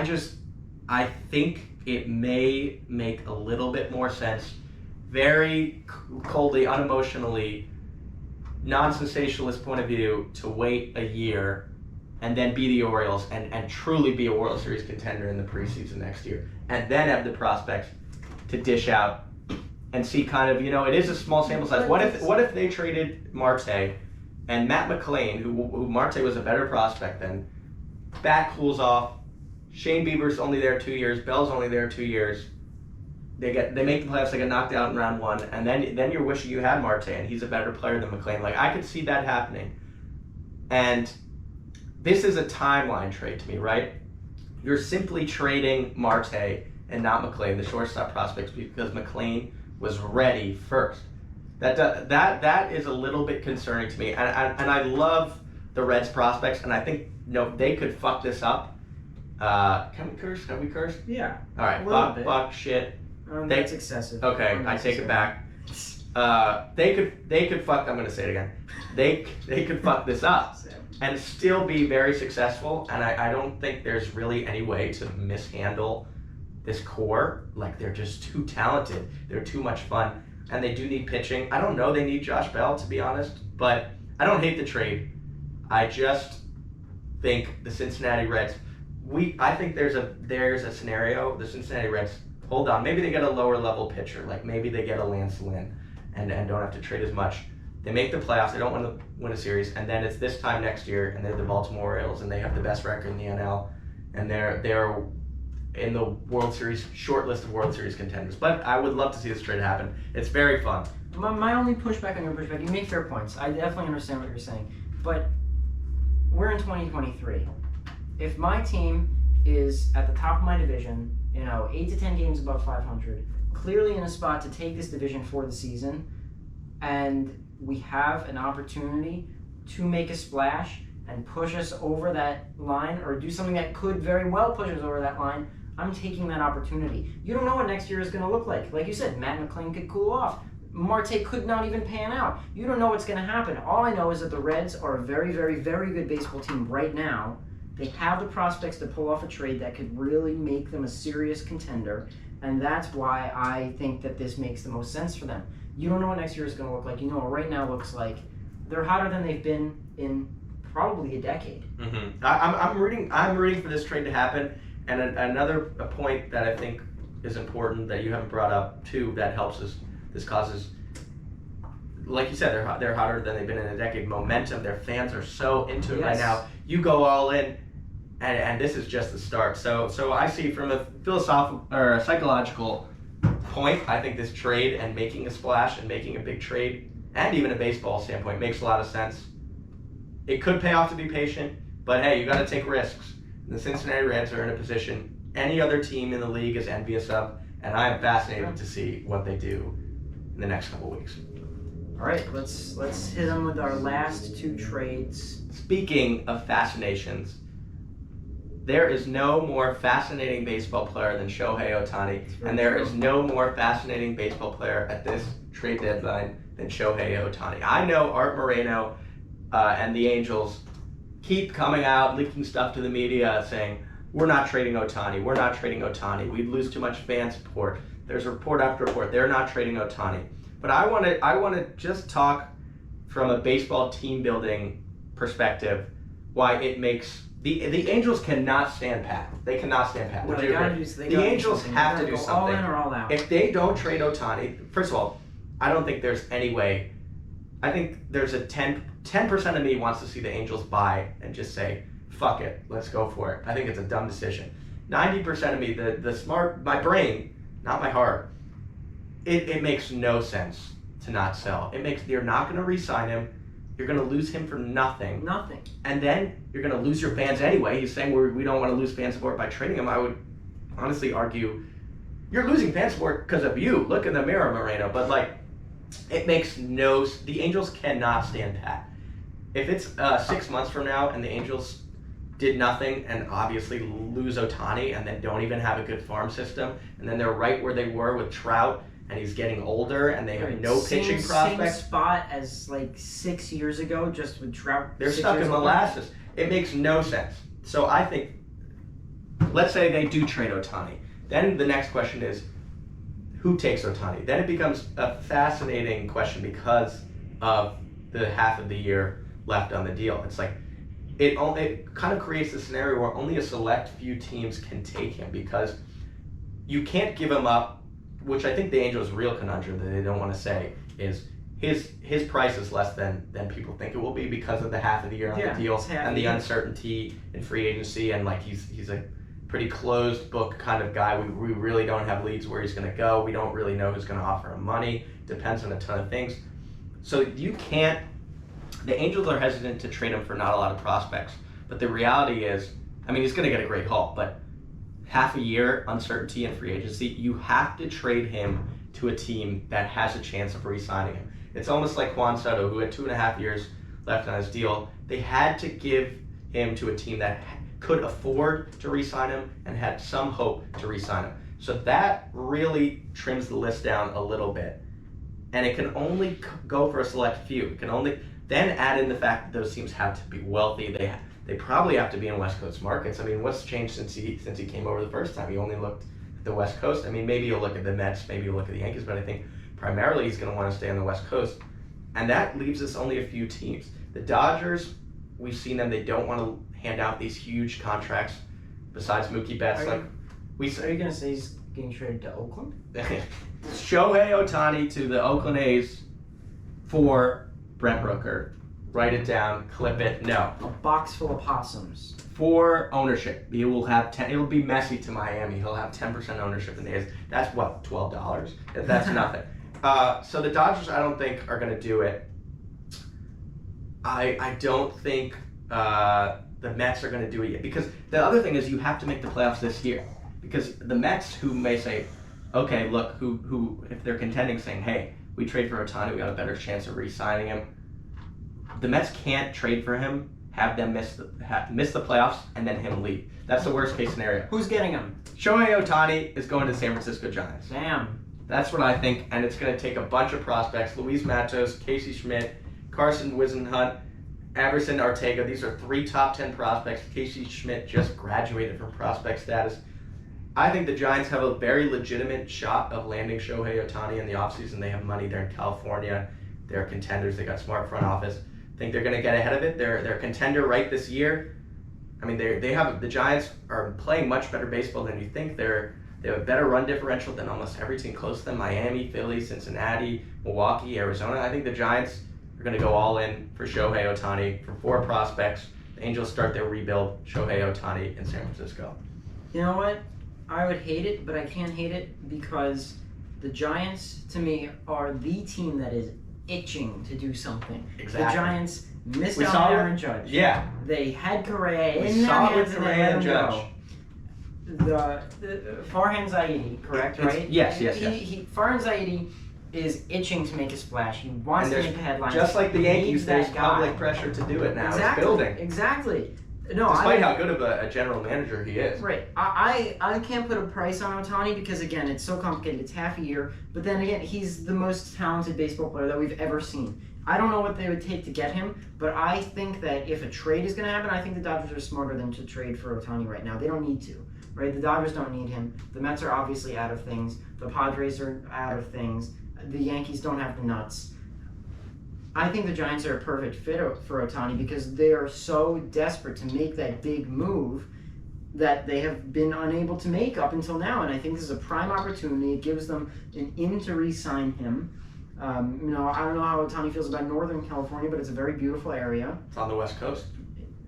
S2: think it may make a little bit more sense, very coldly, unemotionally, non-sensationalist point of view, to wait a year and then be the Orioles and truly be a World Series contender in the preseason next year. And then have the prospects to dish out and see kind of, it is a small sample size. What if they traded Marte and Matt McLean, who Marte was a better prospect than, bat cools off, Shane Bieber's only there 2 years, Bell's only there 2 years, they make the playoffs, they get knocked out in round one, and then you're wishing you had Marte and he's a better player than McLean. I could see that happening. And this is a timeline trade to me, right? You're simply trading Marte and not McLean, the shortstop prospects, because McLean was ready first. That is a little bit concerning to me, and I love the Reds prospects, and I think they could fuck this up. Can we curse? Have we cursed?
S1: Yeah.
S2: All right. Fuck. Shit.
S1: That's excessive.
S2: Okay, I take it back. They could fuck. I'm gonna say it again. They could fuck this up and still be very successful. And I don't think there's really any way to mishandle this core. Like, they're just too talented. They're too much fun, and they do need pitching. I don't know they need Josh Bell, to be honest, but I don't hate the trade. I just think the Cincinnati Reds. I think there's a scenario. The Cincinnati Reds hold on. Maybe they get a lower level pitcher. Like, maybe they get a Lance Lynn and don't have to trade as much. They make the playoffs. They don't want to win a series, and then it's this time next year, and they're the Baltimore Orioles, and they have the best record in the NL, and they're in the World Series short list of World Series contenders. But I would love to see this trade happen. It's very fun.
S1: My only pushback on your pushback, you make fair points. I definitely understand what you're saying, but we're in 2023. If my team is at the top of my division, 8 to 10 games above 500, clearly in a spot to take this division for the season, and we have an opportunity to make a splash and push us over that line, or do something that could very well push us over that line, I'm taking that opportunity. You don't know what next year is going to look like. Like you said, Matt McClain could cool off. Marte could not even pan out. You don't know what's going to happen. All I know is that the Reds are a very, very, very good baseball team right now. They have the prospects to pull off a trade that could really make them a serious contender, and that's why I think that this makes the most sense for them. You don't know what next year is going to look like. Right now looks like they're hotter than they've been in probably a decade.
S2: Mm-hmm. I'm rooting for this trade to happen. And another point that I think is important that you haven't brought up too, that helps us. This causes, like you said, they're hotter than they've been in a decade. Momentum. Their fans are so into it right now. You go all in, and this is just the start. So I see, from a philosophical or a psychological point, I think this trade and making a splash and making a big trade, and even a baseball standpoint, makes a lot of sense. It could pay off to be patient, but hey, you got to take risks. The Cincinnati Reds are in a position any other team in the league is envious of, and I am fascinated to see what they do in the next couple weeks.
S1: All right, let's hit them with our last two trades.
S2: Speaking of fascinations, there is no more fascinating baseball player than Shohei Ohtani, and there is no more fascinating baseball player at this trade deadline than Shohei Ohtani. I know Art Moreno and the Angels keep coming out, leaking stuff to the media, saying, we're not trading Ohtani, we're not trading Ohtani, we'd lose too much fan support. There's report after report, they're not trading Ohtani. But I want to just talk from a baseball team building perspective why it makes the Angels cannot stand pat. They cannot stand pat.
S1: No,
S2: the Angels have to do something.
S1: All in or all out.
S2: If they don't trade Ohtani, first of all, I don't think there's any way. I think there's a 10% of me wants to see the Angels buy and just say, fuck it, let's go for it. I think it's a dumb decision. 90% of me, the smart, my brain, not my heart, it makes no sense to not sell. You're not going to re-sign him. You're going to lose him for nothing.
S1: Nothing.
S2: And then you're going to lose your fans anyway. He's saying we don't want to lose fan support by trading him. I would honestly argue you're losing fan support because of you. Look in the mirror, Moreno. But it makes the Angels cannot stand pat. If it's 6 months from now and the Angels did nothing and obviously lose Ohtani and then don't even have a good farm system, and then they're right where they were with Trout, and he's getting older, and they have no pitching prospects.
S1: Same spot as 6 years ago, just with Trout.
S2: They're stuck in molasses. It makes no sense. So I think, let's say they do trade Ohtani. Then the next question is, who takes Ohtani? Then it becomes a fascinating question because of the half of the year left on the deal. It's like, it kind of creates a scenario where only a select few teams can take him, because you can't give him up. Which I think the Angels' real conundrum that they don't want to say is his price is less than people think it will be because of the half of the year on the deal and the uncertainty in free agency, and he's a pretty closed book kind of guy. We really don't have leads where he's going to go. We don't really know who's going to offer him money. Depends on a ton of things. So you can't. The Angels are hesitant to trade him for not a lot of prospects, but the reality is, he's going to get a great haul, but half a year uncertainty in free agency, you have to trade him to a team that has a chance of re-signing him. It's almost like Juan Soto, who had 2.5 years left on his deal. They had to give him to a team that could afford to re-sign him and had some hope to re-sign him. So that really trims the list down a little bit. and it can only go for a select few. It can only then add in the fact that those teams have to be wealthy. They probably have to be in West Coast markets. I mean, what's changed since he came over the first time? He only looked at the West Coast. I mean, maybe you'll look at the Mets, maybe you'll look at the Yankees, but I think primarily he's going to want to stay on the West Coast. And that leaves us only a few teams. The Dodgers, we've seen them. They don't want to hand out these huge contracts. Besides Mookie Betts,
S1: Are you going to say he's getting traded to Oakland?
S2: Shohei Ohtani to the Oakland A's for Brent Rooker. Write it down, clip it. No.
S1: A box full of possums.
S2: For ownership, he will have it'll be messy to Miami. He'll have 10% ownership in the A's. That's what, $12? That's nothing. So the Dodgers, I don't think are going to do it. I don't think the Mets are going to do it yet, because the other thing is you have to make the playoffs this year. Because the Mets, who may say, okay, look, who if they're contending, saying, hey, we trade for Ohtani, we got a better chance of re-signing him. The Mets can't trade for him, have them miss the playoffs, and then him leave. That's the worst case scenario.
S1: Who's getting him?
S2: Shohei Ohtani is going to the San Francisco Giants.
S1: Damn.
S2: That's what I think, and it's going to take a bunch of prospects. Luis Matos, Casey Schmidt, Carson Whisenhunt, Everson Ortega. These are 3 top 10 prospects. Casey Schmidt just graduated from prospect status. I think the Giants have a very legitimate shot of landing Shohei Ohtani in the offseason. They have money. They're in California. They're contenders. They got smart front office. I think they're going to get ahead of it. They're a contender right this year. I mean, the Giants are playing much better baseball than you think. They have a better run differential than almost every team close to them. Miami, Philly, Cincinnati, Milwaukee, Arizona. I think the Giants are going to go all in for Shohei Ohtani for 4 prospects. The Angels start their rebuild. Shohei Ohtani in San Francisco.
S1: You know what? I would hate it, but I can't hate it because the Giants, to me, are the team that is itching to do something.
S2: Exactly.
S1: The Giants missed out on Aaron Judge.
S2: Yeah.
S1: They had Correa in
S2: We
S1: their
S2: saw it
S1: hands
S2: with
S1: and they
S2: Correa
S1: let
S2: and
S1: him
S2: Judge.
S1: go. The Farhan Zaidi, correct, right?
S2: Yes.
S1: Farhan Zaidi is itching to make a splash. He wants to make the headlines.
S2: Just like the
S1: He
S2: Yankees,
S1: needs
S2: there's
S1: that guy.
S2: public pressure to do it now.
S1: Exactly.
S2: It's building.
S1: Exactly. No,
S2: Despite how good of a general manager he is.
S1: Right. I can't put a price on Ohtani because, again, it's so complicated. It's half a year. But then again, he's the most talented baseball player that we've ever seen. I don't know what they would take to get him, but I think that if a trade is going to happen, I think the Dodgers are smarter than to trade for Ohtani right now. They don't need to. Right? The Dodgers don't need him. The Mets are obviously out of things. The Padres are out of things. The Yankees don't have the nuts. I think the Giants are a perfect fit for Ohtani because they are so desperate to make that big move that they have been unable to make up until now. And I think this is a prime opportunity. It gives them an in to re-sign him. I don't know how Ohtani feels about Northern California, but it's a very beautiful area.
S2: It's on the West Coast.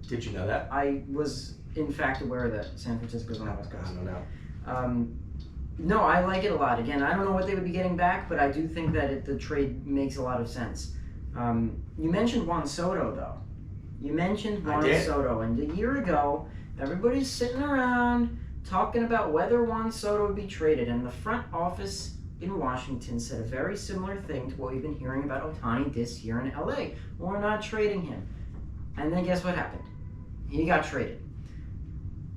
S2: Did you know that?
S1: I was, in fact, aware that San Francisco's on the West Coast.
S2: I don't know.
S1: No, I like it a lot. Again, I don't know what they would be getting back, but I do think that the trade makes a lot of sense. You mentioned Juan Soto, though. You mentioned Juan Soto, and a year ago, everybody's sitting around talking about whether Juan Soto would be traded, and the front office in Washington said a very similar thing to what we've been hearing about Ohtani this year in LA. We're not trading him. And then guess what happened? He got traded.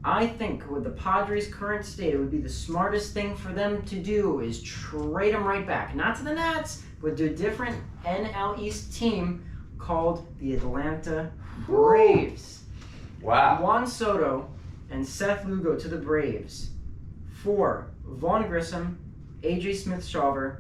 S1: I think with the Padres' current state, it would be the smartest thing for them to do is trade him right back. Not to the Nats, but to a different NL East team called the Atlanta Braves.
S2: Wow.
S1: Juan Soto and Seth Lugo to the Braves for Vaughn Grissom, A.J. Smith-Shawver,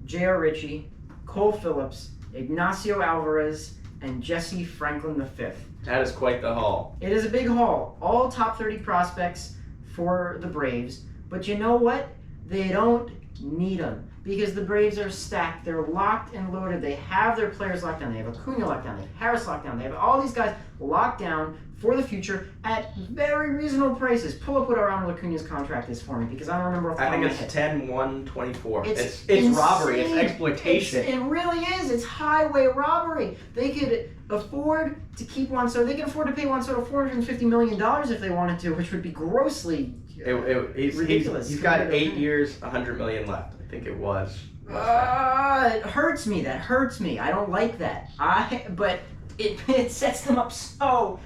S1: J.R. Ritchie, Cole Phillips, Ignacio Alvarez, and Jesse Franklin V.
S2: That is quite the haul.
S1: It is a big haul. All top 30 prospects for the Braves. But you know what? They don't need them because the Braves are stacked. They're locked and loaded. They have their players locked down. They have Acuna locked down. They have Harris locked down. They have all these guys locked down for the future at very reasonable prices. Pull up what Ronald Acuna's contract is for me because I don't remember off the top of my head.
S2: I think it's 10-1-24. It's
S1: insane.
S2: robbery. It's exploitation.
S1: It really is. It's highway robbery. They could afford to keep Juan Soto. They could afford to pay Juan Soto $450 million if they wanted to, which would be grossly ridiculous.
S2: He's got 8 years, $100 million left. I think it was.
S1: It hurts me. That hurts me. I don't like that. But it sets them up so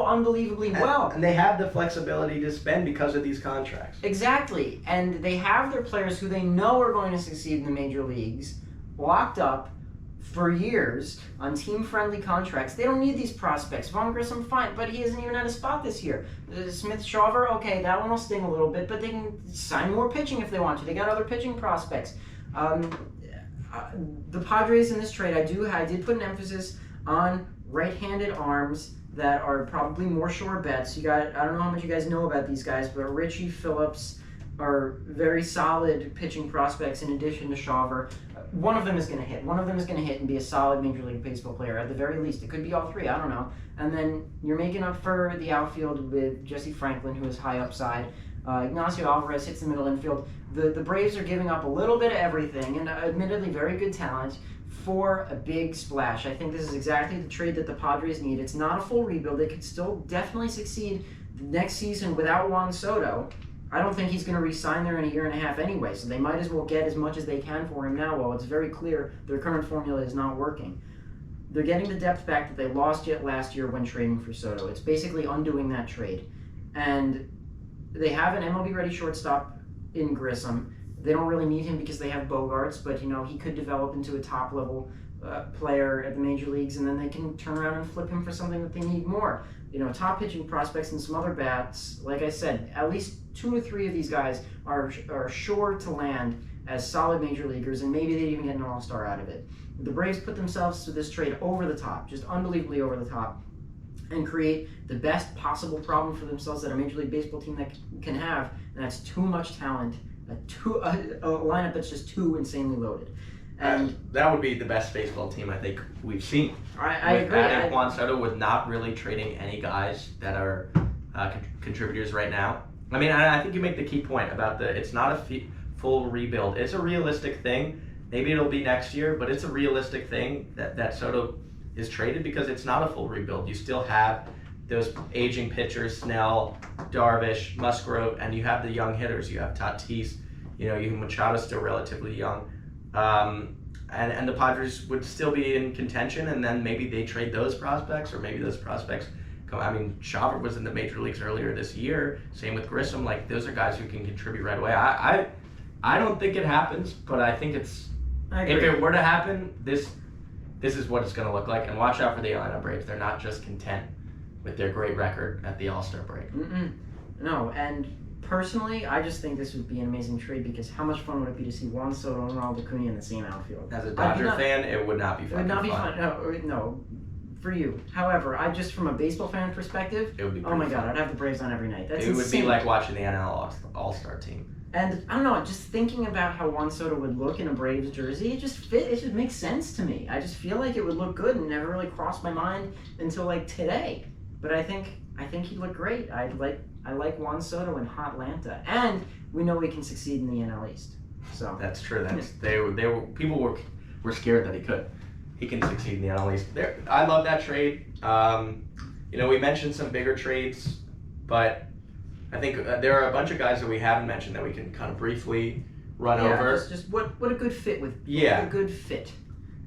S1: unbelievably well.
S2: And they have the flexibility to spend because of these contracts.
S1: Exactly. And they have their players who they know are going to succeed in the major leagues locked up for years on team-friendly contracts. They don't need these prospects. Vaughn Grissom, fine, but he hasn't even had a spot this year. Smith-Shawver, okay, that one will sting a little bit, but they can sign more pitching if they want to. They got other pitching prospects. The Padres in this trade, I did put an emphasis on right-handed arms that are probably more sure bets. You got, I don't know how much you guys know about these guys, but Richie, Phillips are very solid pitching prospects in addition to Shawver. One of them is going to hit. One of them is going to hit and be a solid Major League Baseball player at the very least. It could be all three, I don't know. And then you're making up for the outfield with Jesse Franklin, who is high upside. Ignacio Alvarez hits the middle infield. The Braves are giving up a little bit of everything, and admittedly very good talent, for a big splash. I think this is exactly the trade that the Padres need. It's not a full rebuild. They could still definitely succeed next season without Juan Soto. I don't think he's going to re-sign there in a year and a half anyway, so they might as well get as much as they can for him now while it's very clear their current formula is not working. They're getting the depth back that they lost yet last year when trading for Soto. It's basically undoing that trade. And they have an MLB-ready shortstop in Grissom. They don't really need him because they have Bogarts, but he could develop into a top-level player at the major leagues, and then they can turn around and flip him for something that they need more. Top pitching prospects and some other bats. Like I said, at least 2 or 3 of these guys are sure to land as solid major leaguers, and maybe they'd even get an all-star out of it. The Braves put themselves to this trade over the top, just unbelievably over the top, and create the best possible problem for themselves that a Major League Baseball team that can have, and that's too much talent, a lineup that's just too insanely loaded. And
S2: that would be the best baseball team I think we've seen.
S1: I agree.
S2: Adding Juan Soto with not really trading any guys that are contributors right now. I mean, I think you make the key point about it's not a full rebuild. It's a realistic thing. Maybe it'll be next year, but it's a realistic thing that Soto is traded because it's not a full rebuild. You still have those aging pitchers, Snell, Darvish, Musgrove, and you have the young hitters. You have Tatis, you have Machado's still relatively young. And the Padres would still be in contention, and then maybe they trade those prospects, or maybe those prospects come. I mean, Shawver was in the major leagues earlier this year. Same with Grissom. Like, those are guys who can contribute right away. I don't think it happens, but I think if it were to happen, this is what it's going to look like. And watch out for the Atlanta Braves. They're not just content with their great record at the All-Star break.
S1: No, and personally, I just think this would be an amazing trade because how much fun would it be to see Juan Soto and Ronald Acuna in the same outfield?
S2: As a Dodger fan, it would not be fun.
S1: It would not be fun. No, for you. However, from a baseball fan perspective,
S2: it would be
S1: my God, I'd have the Braves on every night. That's
S2: insane.
S1: It
S2: would be like watching the NL All-Star team.
S1: And I don't know, just thinking about how Juan Soto would look in a Braves jersey, it just makes sense to me. I just feel like it would look good and never really crossed my mind until like today. But I think he'd look great. I like Juan Soto in Hotlanta, and we know he can succeed in the NL East. So
S2: that's true. People were scared that he could. He can succeed in the NL East. I love that trade. We mentioned some bigger trades, but I think there are a bunch of guys that we haven't mentioned that we can kind of briefly run over.
S1: Just what a good fit with.
S2: Yeah.
S1: What a good fit.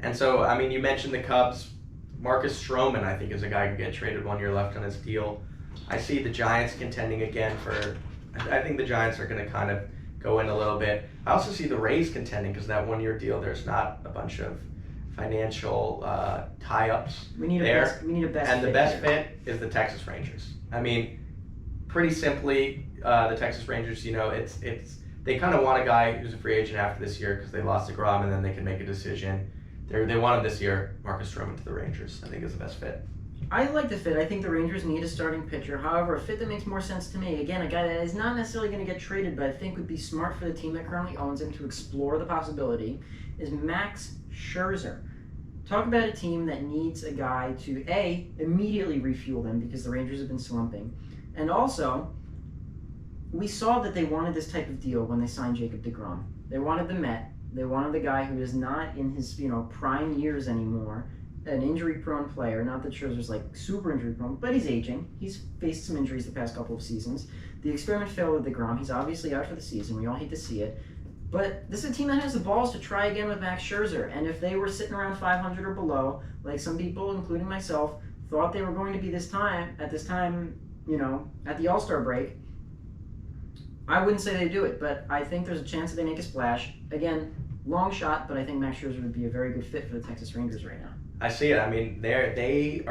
S2: And so, I mean, you mentioned the Cubs. Marcus Stroman, I think, is a guy who could get traded 1 year left on his deal. I see the Giants contending again I think the Giants are going to kind of go in a little bit. I also see the Rays contending because that 1 year deal, there's not a bunch of financial tie-ups there.
S1: We need a best
S2: and
S1: fit.
S2: The best fit is the Texas Rangers. I mean, pretty simply, the Texas Rangers, they kind of want a guy who's a free agent after this year because they lost DeGrom, and then they can make a decision. They want him this year, Marcus Stroman to the Rangers, I think is the best fit.
S1: I like the fit. I think the Rangers need a starting pitcher. However, a fit that makes more sense to me, again, a guy that is not necessarily going to get traded, but I think would be smart for the team that currently owns him to explore the possibility, is Max Scherzer. Talk about a team that needs a guy to, A, immediately refuel them because the Rangers have been slumping, and also, we saw that they wanted this type of deal when they signed Jacob DeGrom. They wanted the Met. They wanted the guy who is not in his prime years anymore, an injury-prone player. Not that Scherzer's like super injury-prone, but he's aging. He's faced some injuries the past couple of seasons. The experiment failed with DeGrom. He's obviously out for the season. We all hate to see it. But this is a team that has the balls to try again with Max Scherzer. And if they were sitting around 500 or below, like some people, including myself, thought they were going to be at the All-Star break, I wouldn't say they do it, but I think there's a chance that they make a splash. Again, Long shot, but I think Max Scherzer would be a very good fit for the Texas Rangers right now.
S2: I see it. I mean, they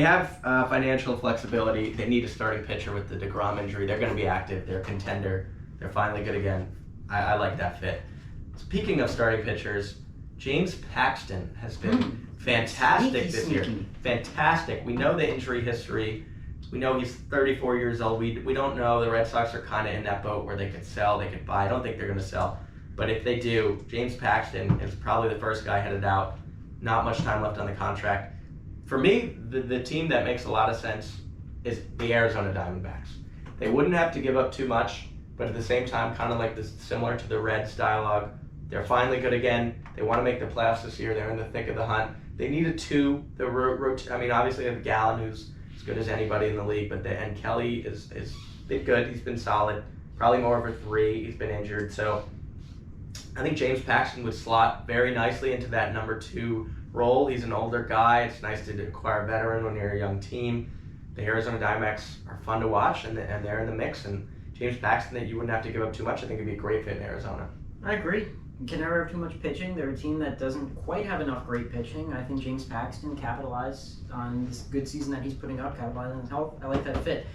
S2: have financial flexibility. They need a starting pitcher with the DeGrom injury. They're going to be active. They're a contender. They're finally good again. I like that fit. Speaking of starting pitchers, James Paxton has been fantastic this year. Fantastic. We know the injury history. We know he's 34 years old. We don't know. The Red Sox are kind of in that boat where they could sell, they could buy. I don't think they're going to sell. But if they do, James Paxton is probably the first guy headed out. Not much time left on the contract. For me, the team that makes a lot of sense is the Arizona Diamondbacks. They wouldn't have to give up too much, but at the same time, kind of like this, similar to the Reds dialogue, they're finally good again. They want to make the playoffs this year. They're in the thick of the hunt. They need a two. Obviously they have Gallen, who's as good as anybody in the league, and Kelly is been good. He's been solid. Probably more of a 3. He's been injured, so I think James Paxton would slot very nicely into that number 2 role. He's an older guy. It's nice to acquire a veteran when you're a young team. The Arizona Diamondbacks are fun to watch, and they're in the mix. And James Paxton, that you wouldn't have to give up too much, I think would be a great fit in Arizona.
S1: I agree. You can never have too much pitching. They're a team that doesn't quite have enough great pitching. I think James Paxton capitalized on this good season that he's putting up, capitalized on his health. I like that fit.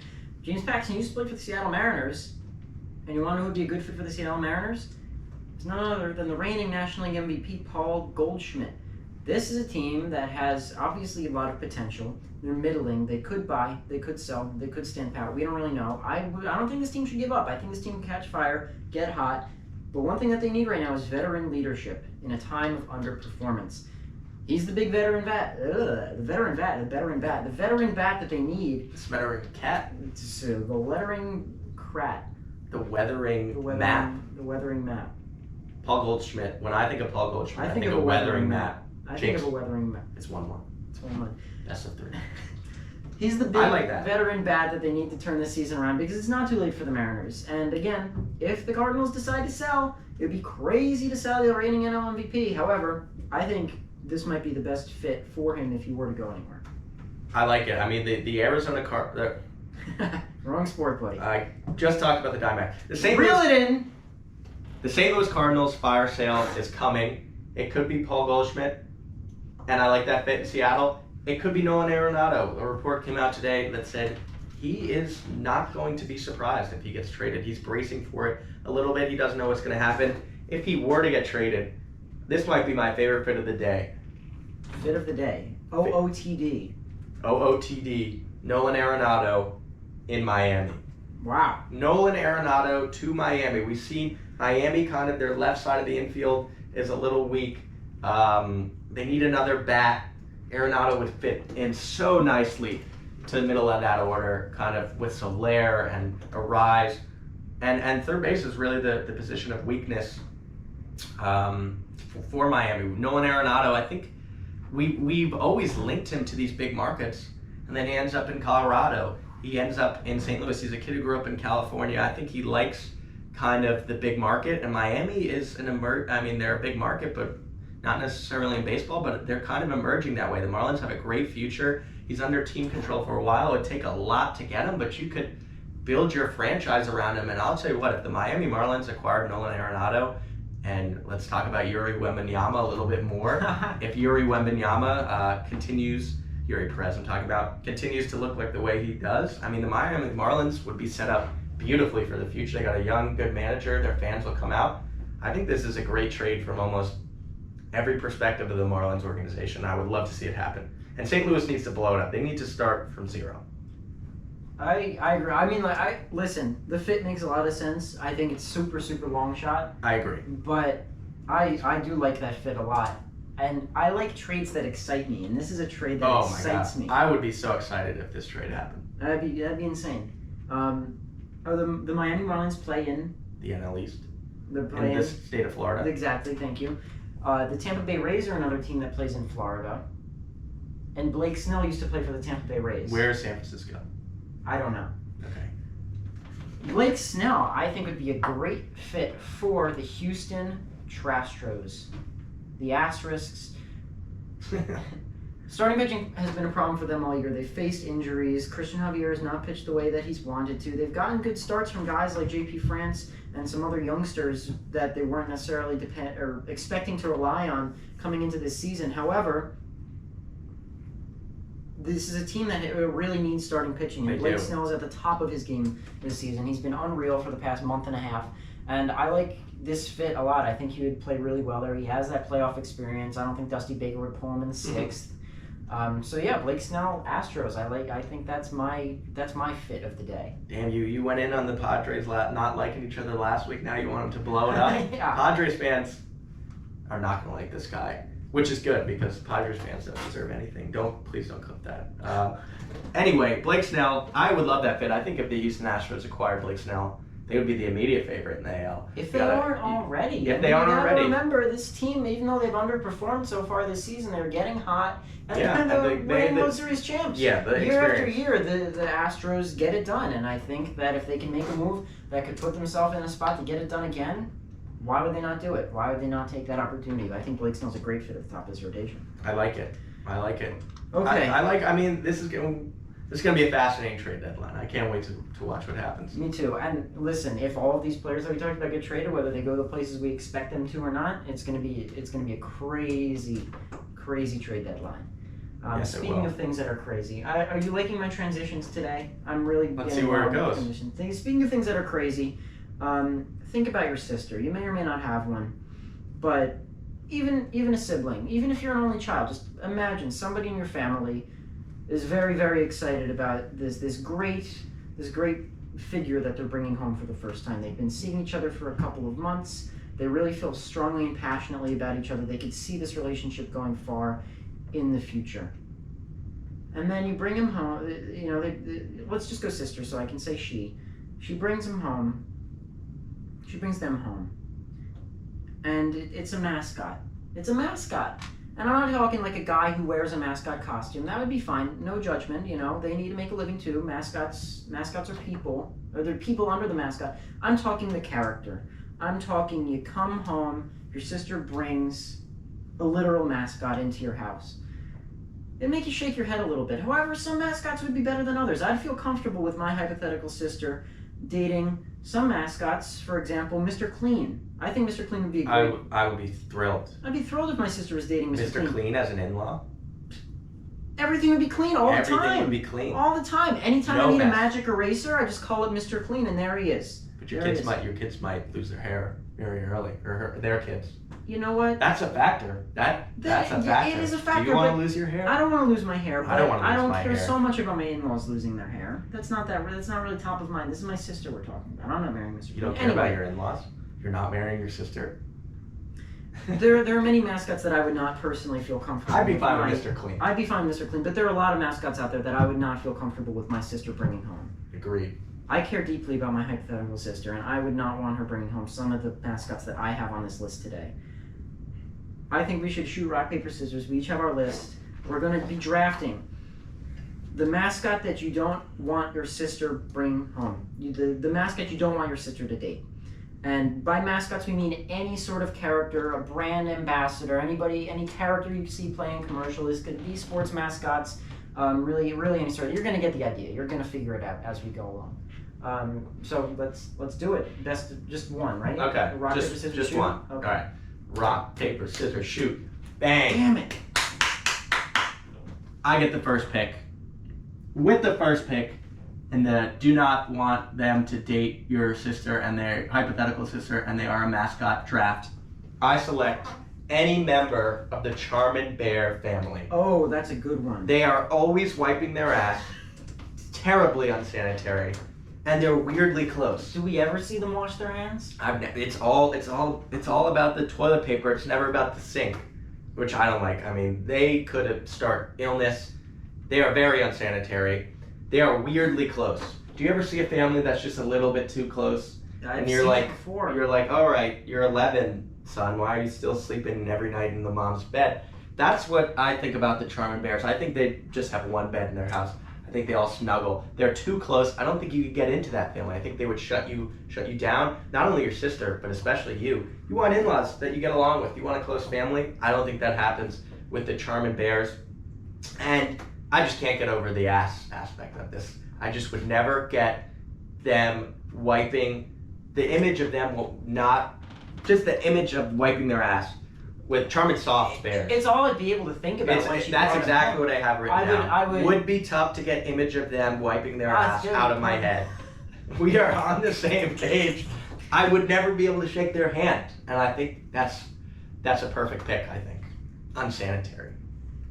S1: James Paxton used to play for the Seattle Mariners, and you want to know who would be a good fit for the Seattle Mariners? It's none other than the reigning National League MVP, Paul Goldschmidt. This is a team that has obviously a lot of potential. They're middling. They could buy, they could sell, they could stand pat. We don't really know. I don't think this team should give up. I think this team can catch fire, get hot. But one thing that they need right now is veteran leadership in a time of underperformance. He's the big veteran bat. The veteran bat that they need.
S2: It's veteran cat.
S1: It's, the lettering crat.
S2: The weathering map.
S1: The weathering map.
S2: Paul Goldschmidt. When I think of Paul Goldschmidt,
S1: I think of a weathering map. Think of a weathering map.
S2: It's 1-1.
S1: It's 1-1.
S2: That's a 3.
S1: He's the big veteran bat that they need to turn this season around because it's not too late for the Mariners. And again, if the Cardinals decide to sell, it would be crazy to sell the reigning NL MVP. However, I think this might be the best fit for him if he were to go anywhere.
S2: I like it. I mean, the Arizona
S1: Wrong sport, buddy.
S2: I just talked about the Diamondbacks.
S1: Reel it in.
S2: The St. Louis Cardinals fire sale is coming. It could be Paul Goldschmidt, and I like that fit in Seattle. It could be Nolan Arenado. A report came out today that said he is not going to be surprised if he gets traded. He's bracing for it a little bit. He doesn't know what's going to happen. If he were to get traded, this might be my favorite fit of the day.
S1: Fit of the day. OOTD.
S2: OOTD. Nolan Arenado in Miami.
S1: Wow.
S2: Nolan Arenado to Miami. We've seen Miami kind of, their left side of the infield is a little weak. They need another bat. Arenado would fit in so nicely to the middle of that order, kind of with Soler and Arise. And third base is really the position of weakness for Miami. Nolan Arenado, I think we've always linked him to these big markets, and then he ends up in Colorado. He ends up in St. Louis. He's a kid who grew up in California. I think he likes kind of the big market, and Miami is they're a big market, but not necessarily in baseball, but they're kind of emerging that way. The Marlins have a great future. He's under team control for a while. It would take a lot to get him, but you could build your franchise around him. And I'll tell you what, if the Miami Marlins acquired Nolan Arenado, and let's talk about Yuri Wembanyama a little bit more. If Yuri Wembanyama continues to look like the way he does, I mean, the Miami Marlins would be set up beautifully for the future. They got a young, good manager. Their fans will come out. I think this is a great trade from almost every perspective of the Marlins organization. I would love to see it happen. And St. Louis needs to blow it up. They need to start from zero.
S1: I agree. I mean, listen, the fit makes a lot of sense. I think it's super, super long shot.
S2: I agree.
S1: But I do like that fit a lot. And I like trades that excite me, and this is a trade that excites me.
S2: I would be so excited if this trade happened.
S1: That'd be insane. The Miami Marlins play in
S2: the NL East.
S1: In
S2: this state of Florida.
S1: Exactly, thank you. The Tampa Bay Rays are another team that plays in Florida. And Blake Snell used to play for the Tampa Bay Rays.
S2: Where is San Francisco?
S1: I don't know.
S2: Okay.
S1: Blake Snell, I think, would be a great fit for the Houston Astros. The Asterisks. Starting pitching has been a problem for them all year. They've faced injuries. Christian Javier has not pitched the way that he's wanted to. They've gotten good starts from guys like J.P. France and some other youngsters that they weren't necessarily expecting to rely on coming into this season. However, this is a team that really needs starting pitching, and Blake Snell is at the top of his game this season. He's been unreal for the past month and a half, and I like this fit a lot. I think he would play really well there. He has that playoff experience. I don't think Dusty Baker would pull him in the sixth. So yeah, Blake Snell, Astros. I think that's my fit of the day.
S2: Damn, you went in on the Padres not liking each other last week. Now you want them to blow it up.
S1: Yeah.
S2: Padres fans are not going to like this guy, which is good because Padres fans don't deserve anything. Please don't clip that. Anyway, Blake Snell, I would love that fit. I think if the Houston Astros acquired Blake Snell, they would be the immediate favorite in the AL.
S1: If they aren't already.
S2: If they aren't already.
S1: Remember, this team, even though they've underperformed so far this season, they're getting hot. And
S2: they're
S1: winning World Series champs.
S2: Yeah, the
S1: year
S2: experience.
S1: after year, the Astros get it done. And I think that if they can make a move that could put themselves in a spot to get it done again, why would they not do it? Why would they not take that opportunity? I think Blake Snell's a great fit at the top of his rotation.
S2: I like it.
S1: Okay.
S2: This is going to be a fascinating trade deadline. I can't wait to watch what happens.
S1: Me too. And listen, if all of these players that we talked about get traded, whether they go to the places we expect them to or not, it's going to be a crazy trade deadline.
S2: Yes,
S1: speaking of things that are crazy, are you liking my transitions today? I'm really.
S2: Let's see where it goes.
S1: Speaking of things that are crazy, think about your sister. You may or may not have one, but even a sibling, even if you're an only child, just imagine somebody in your family is very, very excited about this great figure that they're bringing home for the first time. They've been seeing each other for a couple of months. They really feel strongly and passionately about each other. They could see this relationship going far in the future. And then you bring him home. Let's just go sister, so I can say she. She brings him home. She brings them home. And it's a mascot. It's a mascot. And I'm not talking like a guy who wears a mascot costume. That would be fine. No judgment. They need to make a living too. Mascots are people. Or they're people under the mascot. I'm talking the character. I'm talking you come home, your sister brings a literal mascot into your house. It'd make you shake your head a little bit. However, some mascots would be better than others. I'd feel comfortable with my hypothetical sister dating some mascots, for example, Mr. Clean. I think Mr. Clean would be a great...
S2: I would be thrilled.
S1: I'd be thrilled if my sister was dating Mr. Clean.
S2: Mr. Clean as an in-law?
S1: Everything would be clean all the time.
S2: Everything would be clean.
S1: All the time. Anytime I need a magic eraser, I just call it Mr. Clean, and there he is.
S2: But your kids might lose their hair very early, or their kids.
S1: You know what?
S2: That's a factor. That's a factor.
S1: It is a factor.
S2: Do you want to lose your hair?
S1: I don't want to lose my hair. But
S2: I don't want to lose my hair.
S1: I don't care so much about my in-laws losing their hair. That's not really top of mind. This is my sister we're talking about. I'm not marrying Mr. Clean.
S2: You don't care about your in-laws? You're not marrying your sister?
S1: There are many mascots that I would not personally feel comfortable
S2: with. I'd be fine
S1: with
S2: Mr. Clean.
S1: I'd be fine with Mr. Clean, but there are a lot of mascots out there that I would not feel comfortable with my sister bringing home.
S2: Agreed.
S1: I care deeply about my hypothetical sister, and I would not want her bringing home some of the mascots that I have on this list today. I think we should shoot rock, paper, scissors. We each have our list. We're going to be drafting the mascot that you don't want your sister bring home. The mascot you don't want your sister to date. And by mascots, we mean any sort of character, a brand ambassador, any character you see playing commercial. This could be sports mascots, really any sort. You're going to get the idea. You're going to figure it out as we go along. So let's do it. Just one, right?
S2: Okay.
S1: Rock, paper, scissors,
S2: just
S1: shoot?
S2: one.
S1: Okay.
S2: All right. Rock, paper, scissors, shoot. Bang.
S1: Damn it.
S2: I get the first pick. With the first pick, and do not want them to date your sister and their hypothetical sister, and they are a mascot draft, I select any member of the Charmin Bear family.
S1: Oh, that's a good one.
S2: They are always wiping their ass, terribly unsanitary, and they're weirdly close.
S1: Do we ever see them wash their hands?
S2: It's all about the toilet paper. It's never about the sink, which I don't like. I mean, they could start illness. They are very unsanitary. They are weirdly close. Do you ever see a family that's just a little bit too close?
S1: I've seen it before.
S2: You're like, all right, you're 11, son. Why are you still sleeping every night in the mom's bed? That's what I think about the Charmin Bears. I think they just have one bed in their house. I think they all snuggle. They're too close. I don't think you could get into that family. I think they would shut you down. Not only your sister, but especially you. You want in-laws that you get along with. You want a close family. I don't think that happens with the Charmin Bears. And I just can't get over the ass aspect of this. I just would never get them wiping, the image of them will not, just the image of wiping their ass with Charmin Soft Bears.
S1: It's all I'd be able to think about.
S2: That's exactly what I have written down.
S1: I would
S2: be tough to get image of them wiping their ass out of my head. We are on the same page. I would never be able to shake their hand, and I think that's a perfect pick. I think unsanitary.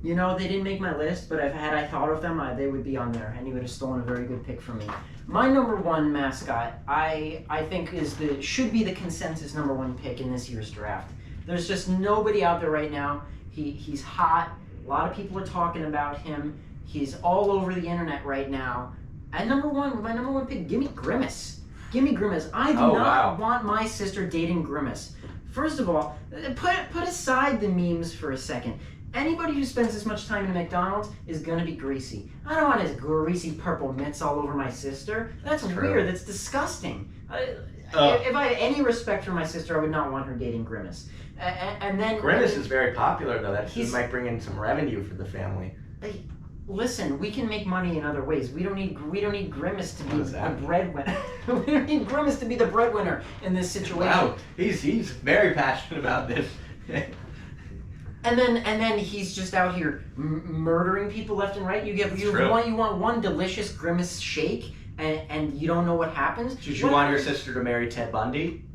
S1: You know, they didn't make my list, but had I thought of them, they would be on there, and you would have stolen a very good pick from me. My number one mascot, I think, should be the consensus number one pick in this year's draft. There's just nobody out there right now. He's hot. A lot of people are talking about him. He's all over the internet right now. And my number one pick, give me Grimace. Give me Grimace. I do not want my sister dating Grimace. First of all, put aside the memes for a second. Anybody who spends this much time in McDonald's is gonna be greasy. I don't want his greasy purple mitts all over my sister. That's weird. That's disgusting. If I had any respect for my sister, I would not want her dating Grimace. And then
S2: Grimace is very popular though. That might bring in some revenue for the family.
S1: Listen, we can make money in other ways. We don't need Grimace to be the breadwinner. We don't need Grimace to be the breadwinner in this situation.
S2: Wow, he's very passionate about this.
S1: And then he's just out here murdering people left and right. You want one delicious Grimace shake, and you don't know what happens.
S2: Did you want your sister to marry Ted Bundy?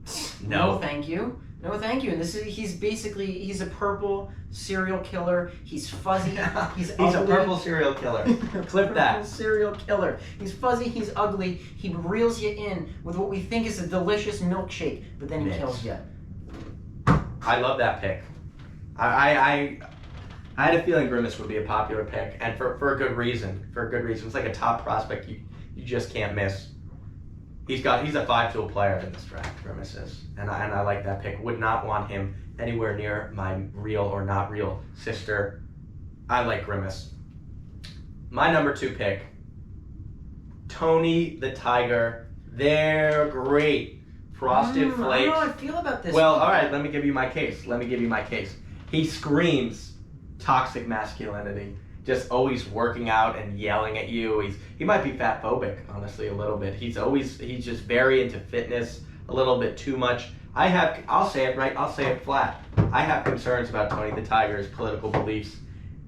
S1: No, thank you. No, thank you. And he's a purple serial killer. He's fuzzy. He's ugly.
S2: A purple serial killer. Clip that.
S1: Purple serial killer. He's fuzzy. He's ugly. He reels you in with what we think is a delicious milkshake, but then he kills you.
S2: I love that pick. I had a feeling Grimace would be a popular pick, and for a good reason. For a good reason. It's like a top prospect you just can't miss. He's a 5-tool player in this draft, Grimace is. And I like that pick. Would not want him anywhere near my real or not real sister. I like Grimace. My number 2 pick, Tony the Tiger. They're great. Frosted Flakes.
S1: I don't know how I feel about this.
S2: Well, all right, let me give you my case. He screams toxic masculinity. Just always working out and yelling at you. He might be fat phobic, honestly, a little bit. He's just very into fitness, a little bit too much. I'll say it right, I'll say it flat. I have concerns about Tony the Tiger's political beliefs,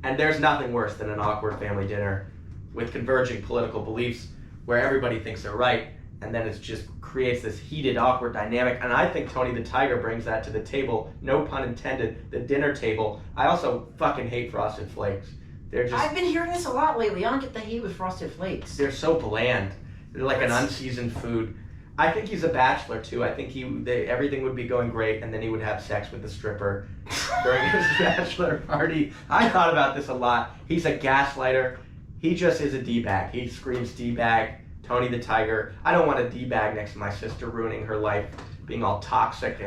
S2: and there's nothing worse than an awkward family dinner with converging political beliefs where everybody thinks they're right, and then it just creates this heated, awkward dynamic. And I think Tony the Tiger brings that to the table, no pun intended, the dinner table. I also fucking hate Frosted Flakes.
S1: I've been hearing this a lot lately. I don't get the hate with Frosted Flakes.
S2: They're so bland. They're like an unseasoned food. I think he's a bachelor too. I think everything would be going great, and then he would have sex with the stripper during his bachelor party. I thought about this a lot. He's a gaslighter. He just is a D-bag. He screams D-bag. Tony the Tiger. I don't want a D-bag next to my sister ruining her life, being all toxic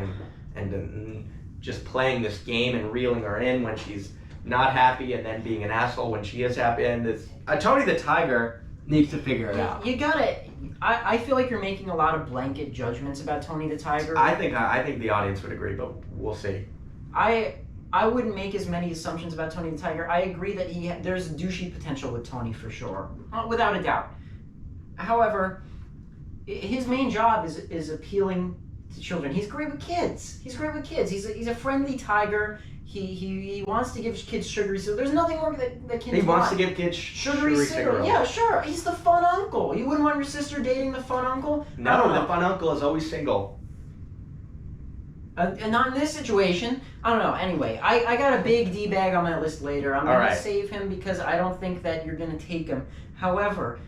S2: and just playing this game and reeling her in when she's not happy, and then being an asshole when she is happy. And Tony the Tiger needs to figure it out.
S1: You gotta. I feel like you're making a lot of blanket judgments about Tony the Tiger.
S2: I think the audience would agree, but we'll see.
S1: I wouldn't make as many assumptions about Tony the Tiger. I agree that there's douchey potential with Tony for sure, without a doubt. However, his main job is appealing to children. He's great with kids. He's a friendly tiger. He wants to give kids sugary cereal. There's nothing more that kids want.
S2: He wants to give kids sugary cereal.
S1: Yeah, sure. He's the fun uncle. You wouldn't want your sister dating the fun uncle?
S2: No, the fun uncle is always single.
S1: And not in this situation. I don't know. Anyway, I got a big D-bag on my list later. I'm going to save him because I don't think that you're going to take him. However,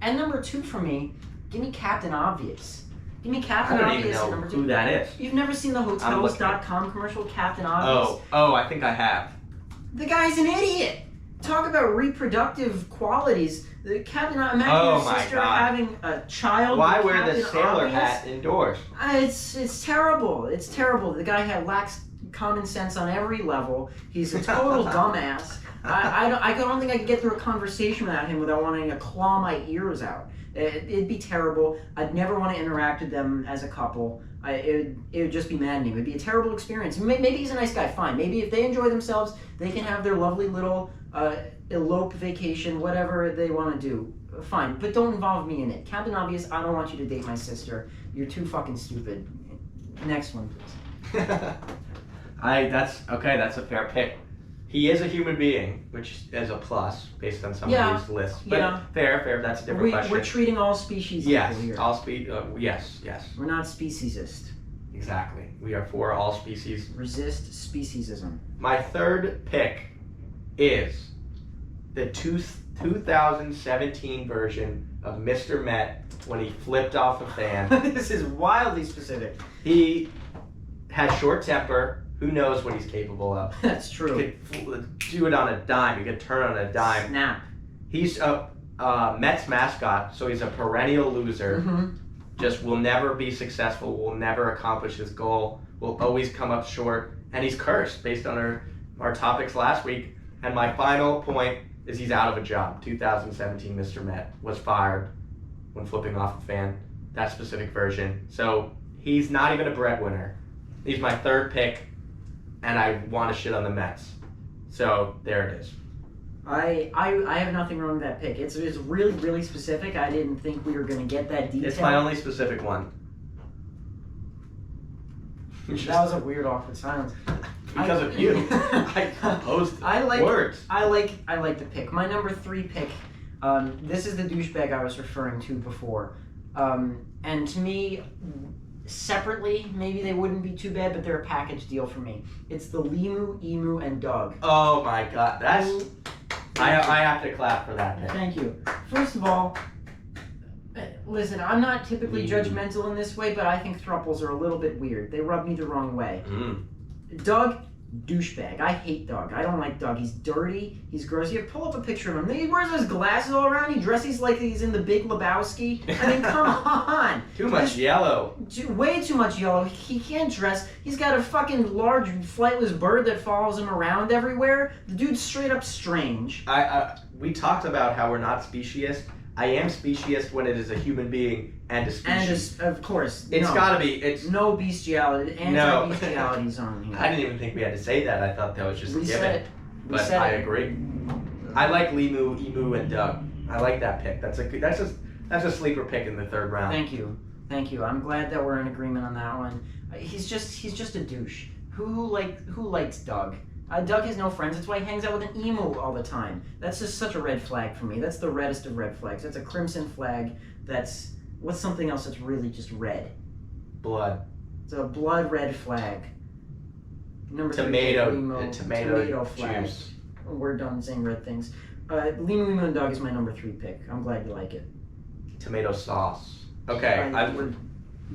S1: and number 2 for me, give me Captain Obvious. Give me Captain Obvious.
S2: I don't even know who that is.
S1: You've never seen the Hotels.com commercial, Captain Obvious?
S2: Oh, I think I have.
S1: The guy's an idiot. Talk about reproductive qualities. Imagine your sister having a child.
S2: Why wear the sailor hat indoors?
S1: It's terrible. It's terrible. The guy lacks common sense on every level. He's a total dumbass. I don't think I could get through a conversation without him without wanting to claw my ears out. It'd be terrible. I'd never want to interact with them as a couple. It would just be maddening. It would be a terrible experience. Maybe he's a nice guy, fine. Maybe if they enjoy themselves, they can have their lovely little elope, vacation, whatever they want to do. Fine, but don't involve me in it. Captain Obvious, I don't want you to date my sister. You're too fucking stupid. Next one, please.
S2: That's a fair pick. He is a human being, which is a plus based on some of these lists. But fair. That's a different question.
S1: We're treating all species equal here.
S2: Yes.
S1: We're not speciesist.
S2: Exactly. We are for all species.
S1: Resist speciesism.
S2: My third pick is the 2017 version of Mr. Met when he flipped off a fan.
S1: This is wildly specific.
S2: He has short temper. Who knows what he's capable of?
S1: That's true.
S2: He could do it on a dime. He could turn on a dime.
S1: Snap.
S2: He's a Mets mascot, so he's a perennial loser.
S1: Mm-hmm.
S2: Just will never be successful, will never accomplish his goal, will always come up short, and he's cursed based on our topics last week. And my final point is he's out of a job. 2017 Mr. Met was fired when flipping off a fan, that specific version. So he's not even a breadwinner. He's my third pick, and I want to shit on the Mets. So there it is.
S1: I have nothing wrong with that pick. It's really, really specific. I didn't think we were going to get that detail.
S2: It's my only specific one.
S1: That was a weird, awkward silence.
S2: Because of you. I composed words.
S1: I like the pick. My number 3 pick, this is the douchebag I was referring to before. And to me, separately, maybe they wouldn't be too bad, but they're a package deal for me. It's the Limu, Emu, and Doug.
S2: Oh my god, that's... I have to clap for that pick.
S1: Thank you. First of all, listen, I'm not typically judgmental in this way, but I think thruples are a little bit weird. They rub me the wrong way. Doug, douchebag. I hate Doug. I don't like Doug. He's dirty. He's gross. You pull up a picture of him. He wears those glasses all around. He dresses like he's in the Big Lebowski. I mean, come on.
S2: Too much yellow.
S1: Way too much yellow. He can't dress. He's got a fucking large flightless bird that follows him around everywhere. The dude's straight up strange.
S2: We talked about how we're not speciest. I am speciest when it is a human being and a species.
S1: And of course.
S2: It's gotta be. It's
S1: no bestiality. Anti-bestiality zone here.
S2: I didn't even think we had to say that. I thought that was just a given. But I agree. I like Limu, Emu, and Doug. I like that pick. That's a sleeper pick in the third round.
S1: Thank you. I'm glad that we're in agreement on that one. He's just a douche. Who likes Doug? Doug has no friends. That's why he hangs out with an emu all the time. That's just such a red flag for me. That's the reddest of red flags. That's a crimson flag. What's something else that's really just red?
S2: Blood.
S1: It's a blood red flag. Number
S2: tomato
S1: flag.
S2: Juice.
S1: We're done saying red things. Limu, Emu, and Doug is my number 3 pick. I'm glad you like it.
S2: Tomato sauce. Okay.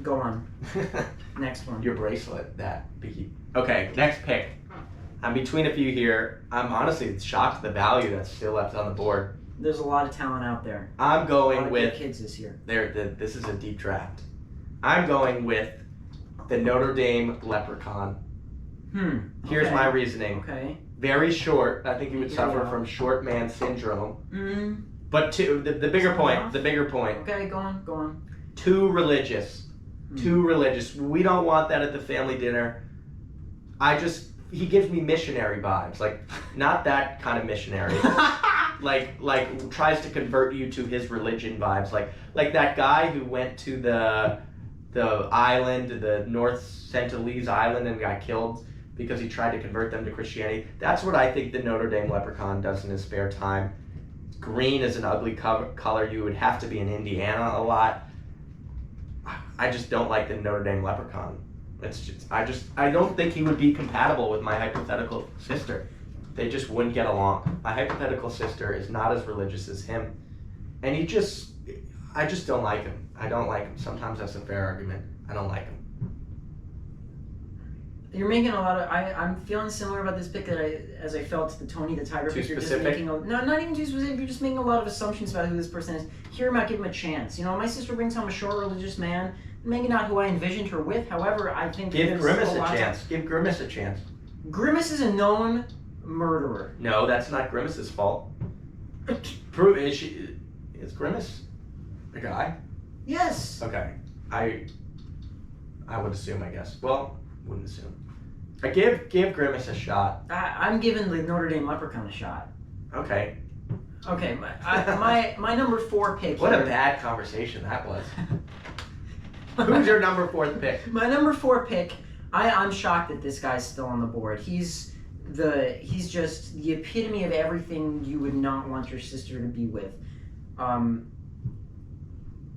S1: Go on. Next one.
S2: Your bracelet. Okay, next pick. I'm between a few here. I'm honestly shocked at the value that's still left on the board.
S1: There's a lot of talent out there.
S2: I'm going with
S1: kids this year.
S2: This is a deep draft. I'm going with the Notre Dame Leprechaun. Here's my reasoning.
S1: Okay.
S2: Very short. I think he would suffer from short man syndrome. But the bigger point.
S1: Okay, go on.
S2: Too religious. We don't want that at the family dinner. He gives me missionary vibes, like not that kind of missionary, like tries to convert you to his religion vibes, like that guy who went to the island, the North Sentinelese island, and got killed because he tried to convert them to Christianity. That's what I think the Notre Dame Leprechaun does in his spare time. Green is an ugly color. You would have to be in Indiana a lot. I just don't like the Notre Dame Leprechaun. I don't think he would be compatible with my hypothetical sister. They just wouldn't get along. My hypothetical sister is not as religious as him, and I just don't like him. I don't like him. Sometimes that's a fair argument. I don't like him.
S1: You're making a lot of. I'm feeling similar about this pick as I felt the Tony the Tiger pick. You're
S2: specific?
S1: just making not even too specific. You're just making a lot of assumptions about who this person is. Hear him out, give him a chance. My sister brings home a short religious man. Maybe not who I envisioned her with. However, I think
S2: give Grimace a chance. Give Grimace a chance.
S1: Grimace is a known murderer.
S2: No, that's not Grimace's fault. Is Grimace a guy?
S1: Yes.
S2: Okay. I would assume, I guess. Well, wouldn't assume. Give Grimace a shot.
S1: I'm giving the Notre Dame Leprechaun a shot.
S2: Okay.
S1: Okay, my number 4 pick.
S2: What
S1: here,
S2: a bad conversation that was. Who's your number 4th pick?
S1: My number 4 pick. I'm shocked that this guy's still on the board. He's just the epitome of everything you would not want your sister to be with.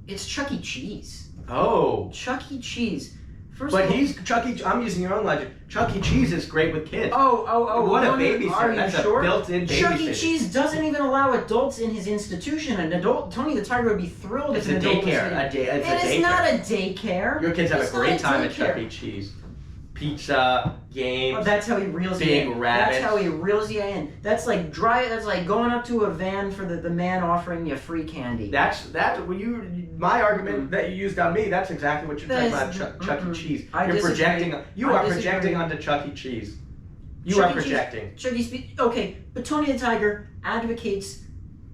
S1: It's Chuck E. Cheese.
S2: Oh.
S1: Chuck E. Cheese. First
S2: But
S1: of all,
S2: he's Chuck E. I'm using your own logic. Chuck E. Cheese is great with kids.
S1: Oh!
S2: What a
S1: no,
S2: babysitter!
S1: Are you
S2: That's
S1: sure?
S2: a built-in babysitter.
S1: Chuck E. Cheese doesn't even allow adults in his institution. An adult, Tony the Tiger would be thrilled
S2: It's
S1: if
S2: a
S1: an adult was
S2: daycare.
S1: sitting-
S2: It's a
S1: It is
S2: daycare.
S1: not a daycare.
S2: Your kids have
S1: It's
S2: a great
S1: not
S2: time at
S1: daycare.
S2: Chuck E. Cheese. Pizza, games.
S1: Oh, that's how he reels
S2: Big
S1: you in.
S2: rabbits.
S1: That's how he reels you in. That's like That's like going up to a van for the man offering you free candy.
S2: My argument that you used on me. That's exactly what you're talking about. Chuck E. Cheese. You're projecting. You are projecting onto Chuck E. Cheese. You are projecting.
S1: Chuck E. Cheese. Okay, but Tony the Tiger advocates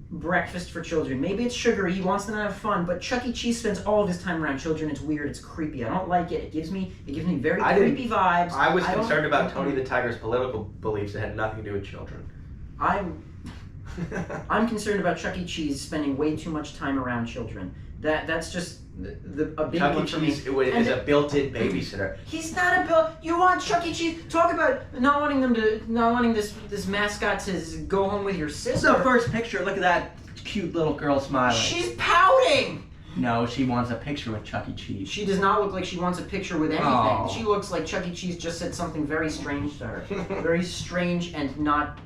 S1: breakfast for children. Maybe it's sugary. He wants them to have fun. But Chuck E. Cheese spends all of his time around children. It's weird. It's creepy. I don't like it. It gives me very creepy vibes.
S2: I was concerned about Tony the Tiger's political beliefs that had nothing to do with children.
S1: I'm concerned about Chuck E. Cheese spending way too much time around children. That's just a big
S2: Chuck E.
S1: one for me.
S2: Cheese is a built-in babysitter.
S1: He's not a built. You want Chuck E. Cheese? Talk about not wanting this mascot to go home with your
S3: This
S1: sister.
S3: is the first picture. Look at that cute little girl smiling.
S1: She's pouting.
S3: No, she wants a picture with Chuck E. Cheese.
S1: She does not look like she wants a picture with anything.
S3: Oh.
S1: She looks like Chuck E. Cheese just said something very strange to her. Very strange and not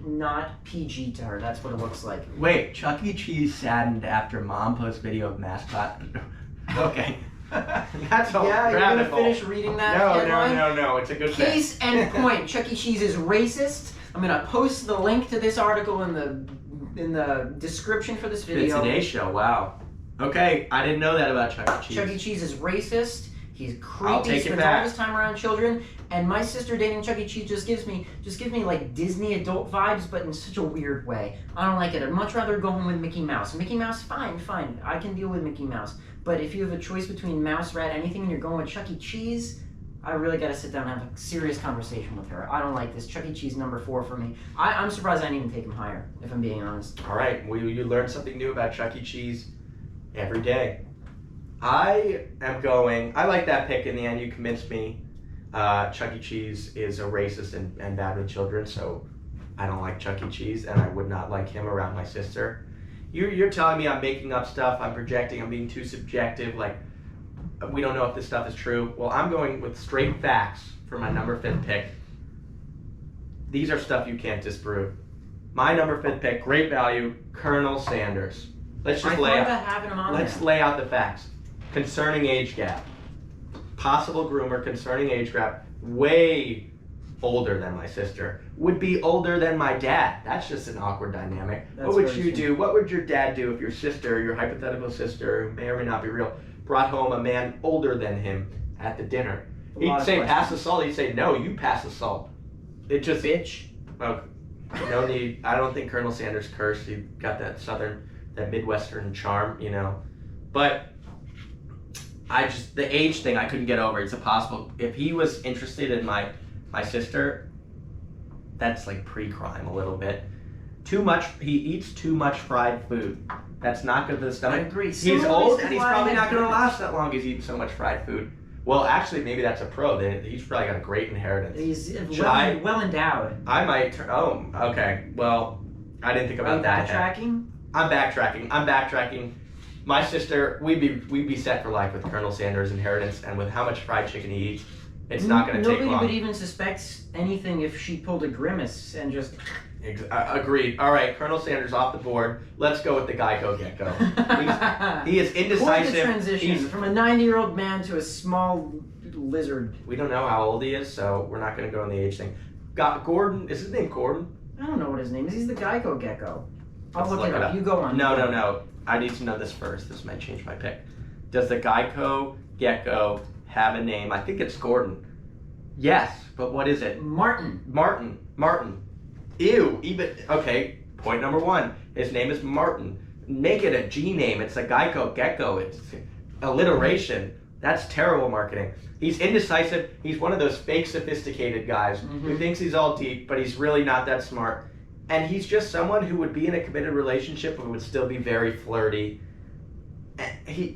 S1: PG to her. That's what it looks like.
S3: Wait, Chuck E. Cheese saddened after mom posts video of mascot. Okay.
S2: That's all.
S1: Yeah, you're
S2: rabbit
S1: gonna
S2: hole.
S1: finish reading that headline?
S2: No. It's a good thing.
S1: Case and point. Chuck E. Cheese is racist. I'm gonna post the link to this article in the description for this
S2: The
S1: video.
S2: Today Show. Wow. Okay, I didn't know that about Chuck E. Cheese.
S1: Chuck E. Cheese is racist. He's creepy.
S2: I'll take
S1: He
S2: it
S1: spends
S2: back.
S1: all his time around children. And my sister dating Chuck E. Cheese just gives me like Disney adult vibes, but in such a weird way. I don't like it. I'd much rather go home with Mickey Mouse. Mickey Mouse, fine. I can deal with Mickey Mouse. But if you have a choice between Mouse, Rat, anything, and you're going with Chuck E. Cheese, I really got to sit down and have a serious conversation with her. I don't like this. Chuck E. Cheese number 4 for me. I'm surprised I didn't even take him higher, if I'm being honest.
S2: All right, you learn something new about Chuck E. Cheese every day. I like that pick in the end. You convinced me. Chuck E. Cheese is a racist and bad with children, so I don't like Chuck E. Cheese, and I would not like him around my sister. You're telling me I'm making up stuff, I'm projecting, I'm being too subjective, like we don't know if this stuff is true. Well, I'm going with straight facts for my number 5th pick. These are stuff you can't disprove. My number 5th pick, great value, Colonel Sanders. Let's just lay out the facts. Concerning age gap. Possible groomer concerning age gap, way older than my sister. Would be older than my dad. That's just an awkward dynamic. What would you do? What would your dad do if your sister, your hypothetical sister, who may or may not be real, brought home a man older than him at the dinner? He'd say, pass the salt. He'd say, no, you pass the salt. It just...
S1: Bitch.
S2: Well, no need. I don't think Colonel Sanders cursed. He got that Midwestern charm, you know. But the age thing I couldn't get over. It's impossible. If he was interested in my sister, that's like pre-crime a little bit. He eats too much fried food. That's not good for the stomach.
S1: I agree.
S2: He's old and he's probably not going to last that long. He's eating so much fried food. Well, actually, maybe that's a pro. He's probably got a great inheritance.
S1: He's well endowed.
S2: I might turn. Oh, okay. Well, I didn't think about that.
S1: Backtracking?
S2: I'm backtracking. My sister, we'd be set for life with Colonel Sanders' inheritance, and with how much fried chicken he eats, it's not going to take long.
S1: Nobody would even suspect anything if she pulled a grimace and just...
S2: Agreed. All right, Colonel Sanders off the board. Let's go with the Geico Gecko. He is indecisive.
S1: Quite the transition from a 90-year-old man to a small lizard.
S2: We don't know how old he is, so we're not going to go on the age thing. Gordon, is his name Gordon?
S1: I don't know what his name is. He's the Geico Gecko. I'll
S2: Let's
S1: look it up. You go on.
S2: No. I need to know this first. This might change my pick. Does the Geico Gecko have a name? I think it's Gordon. Yes, but what is it?
S1: Martin.
S2: Ew. Okay, point number 1. His name is Martin. Make it a G name. It's a Geico Gecko. It's alliteration. That's terrible marketing. He's indecisive. He's one of those fake sophisticated guys who thinks he's all deep, but he's really not that smart. And he's just someone who would be in a committed relationship but would still be very flirty. He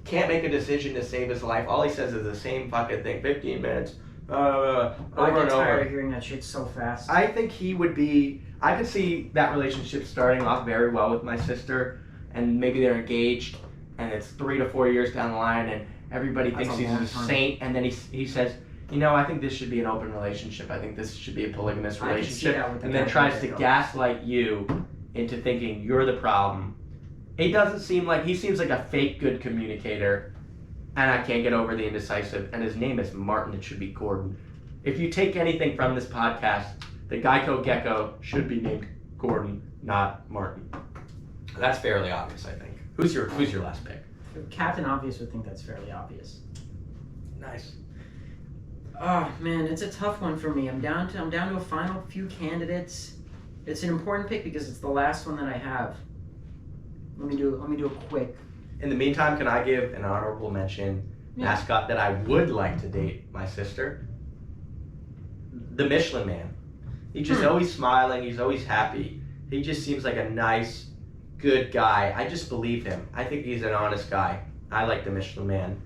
S2: can't make a decision to save his life. All he says is the same fucking thing. 15 minutes. Over
S1: I get
S2: and
S1: tired
S2: over.
S1: of hearing that shit so fast.
S2: I think he would be. I could see that relationship starting off very well with my sister, and maybe they're engaged, and it's 3 to 4 years down the line, and everybody
S1: That's
S2: thinks
S1: a
S2: he's
S1: long
S2: a
S1: time.
S2: saint, and then he says, you know, I think this should be an open relationship. I think this should be a polygamous
S1: I can see
S2: relationship,
S1: that with the
S2: and then
S1: guy
S2: tries
S1: from
S2: to
S1: the get-go.
S2: gaslight you into thinking you're the problem. He seems like a fake good communicator, and I can't get over the indecisive. And his name is Martin. It should be Gordon. If you take anything from this podcast, the Geico Gecko should be named Gordon, not Martin. That's fairly obvious, I think. Who's your last pick?
S1: Captain Obvious would think that's fairly obvious.
S2: Nice.
S1: Oh man, it's a tough one for me. I'm down to a final few candidates. It's an important pick because it's the last one that I have. Let me do a quick.
S2: In the meantime, can I give an honorable mention mascot that I would like to date my sister? The Michelin Man. He's just always smiling. He's always happy. He just seems like a nice, good guy. I just believe him. I think he's an honest guy. I like the Michelin Man.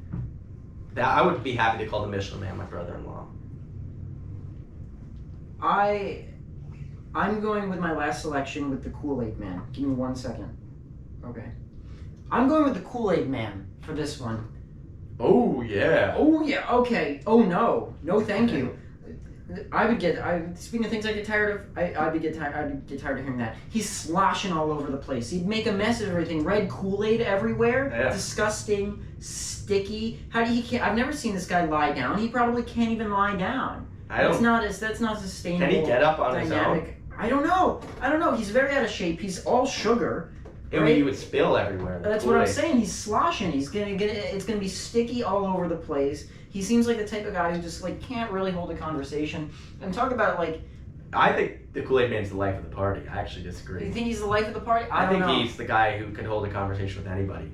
S2: I would be happy to call the Michelin Man my brother-in-law.
S1: I'm going with my last selection with the Kool-Aid Man. Give me 1 second. Okay. I'm going with the Kool-Aid Man for this one.
S2: Oh yeah.
S1: Oh yeah. Okay. Oh no. No, thank you. Speaking of things I get tired of, I'd get tired of hearing that. He's sloshing all over the place. He'd make a mess of everything. Red Kool-Aid everywhere.
S2: Yeah.
S1: Disgusting, sticky. I've never seen this guy lie down. He probably can't even lie down. That's not sustainable.
S2: Can he get up on his own?
S1: I don't know. He's very out of shape. He's all sugar.
S2: He would spill everywhere.
S1: That's what I'm saying. He's sloshing. It's gonna be sticky all over the place. He seems like the type of guy who just can't really hold a conversation. And talk about
S2: I think the Kool-Aid Man's the life of the party. I actually disagree.
S1: You think he's the life of the party?
S2: I
S1: don't
S2: think
S1: know.
S2: he's the guy who can hold a conversation with anybody.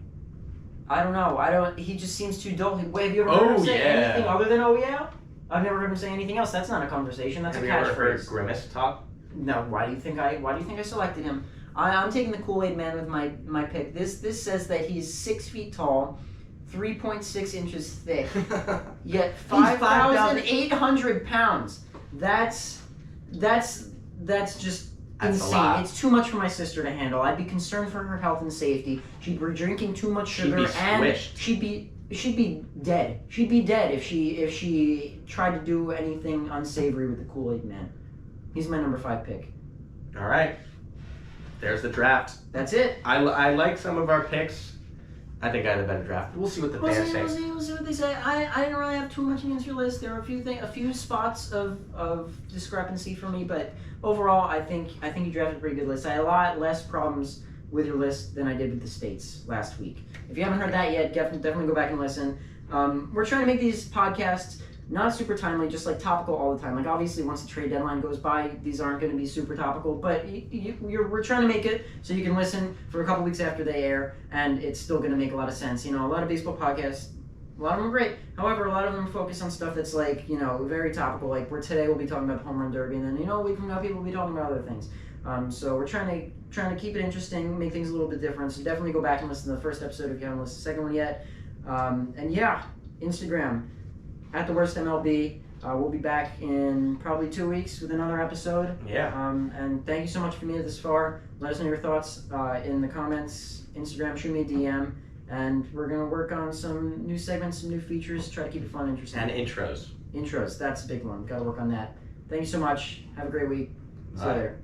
S1: I don't know. He just seems too dull. Wait, have you ever heard him say anything other than "oh yeah"? I've never heard him say anything else. That's not a conversation. That's
S2: Have
S1: a
S2: you ever heard
S1: catchphrase.
S2: Grimace talk?
S1: No. Why do you think I selected him? I'm taking the Kool-Aid Man with my pick. This says that he's 6 feet tall, 3.6 inches thick, yet 5,800 pounds. That's just
S2: That's
S1: insane.
S2: a lot.
S1: It's too much for my sister to handle. I'd be concerned for her health and safety. She'd be drinking too much sugar,
S2: She'd be
S1: and
S2: squished.
S1: she'd be dead. She'd be dead if she tried to do anything unsavory with the Kool-Aid Man. He's my number 5 pick.
S2: All right. There's the draft.
S1: That's it.
S2: I like some of our picks. I think I had a better draft. We'll see what the fans say.
S1: We'll see what they say. I didn't really have too much against your list. There were a few spots of discrepancy for me, but overall, I think you drafted a pretty good list. I had a lot less problems with your list than I did with the states last week. If you haven't heard that yet, definitely go back and listen. We're trying to make these podcasts not super timely, just topical all the time. Obviously, once the trade deadline goes by, these aren't going to be super topical, but we're trying to make it so you can listen for a couple weeks after they air, and it's still going to make a lot of sense. A lot of baseball podcasts, a lot of them are great. However, a lot of them focus on stuff that's very topical. Where today we'll be talking about the home run derby, and then a week from now people will be talking about other things. So we're trying to keep it interesting, make things a little bit different. So definitely go back and listen to the first episode if you haven't listened to the second one yet. And yeah, Instagram. At the worst MLB. We'll be back in probably 2 weeks with another episode.
S2: Yeah.
S1: And thank you so much for being this far. Let us know your thoughts in the comments. Instagram, shoot me a DM. And we're going to work on some new segments, some new features, try to keep it fun and interesting.
S2: And intros.
S1: Intros, that's a big one. Got to work on that. Thank you so much. Have a great week. See you later.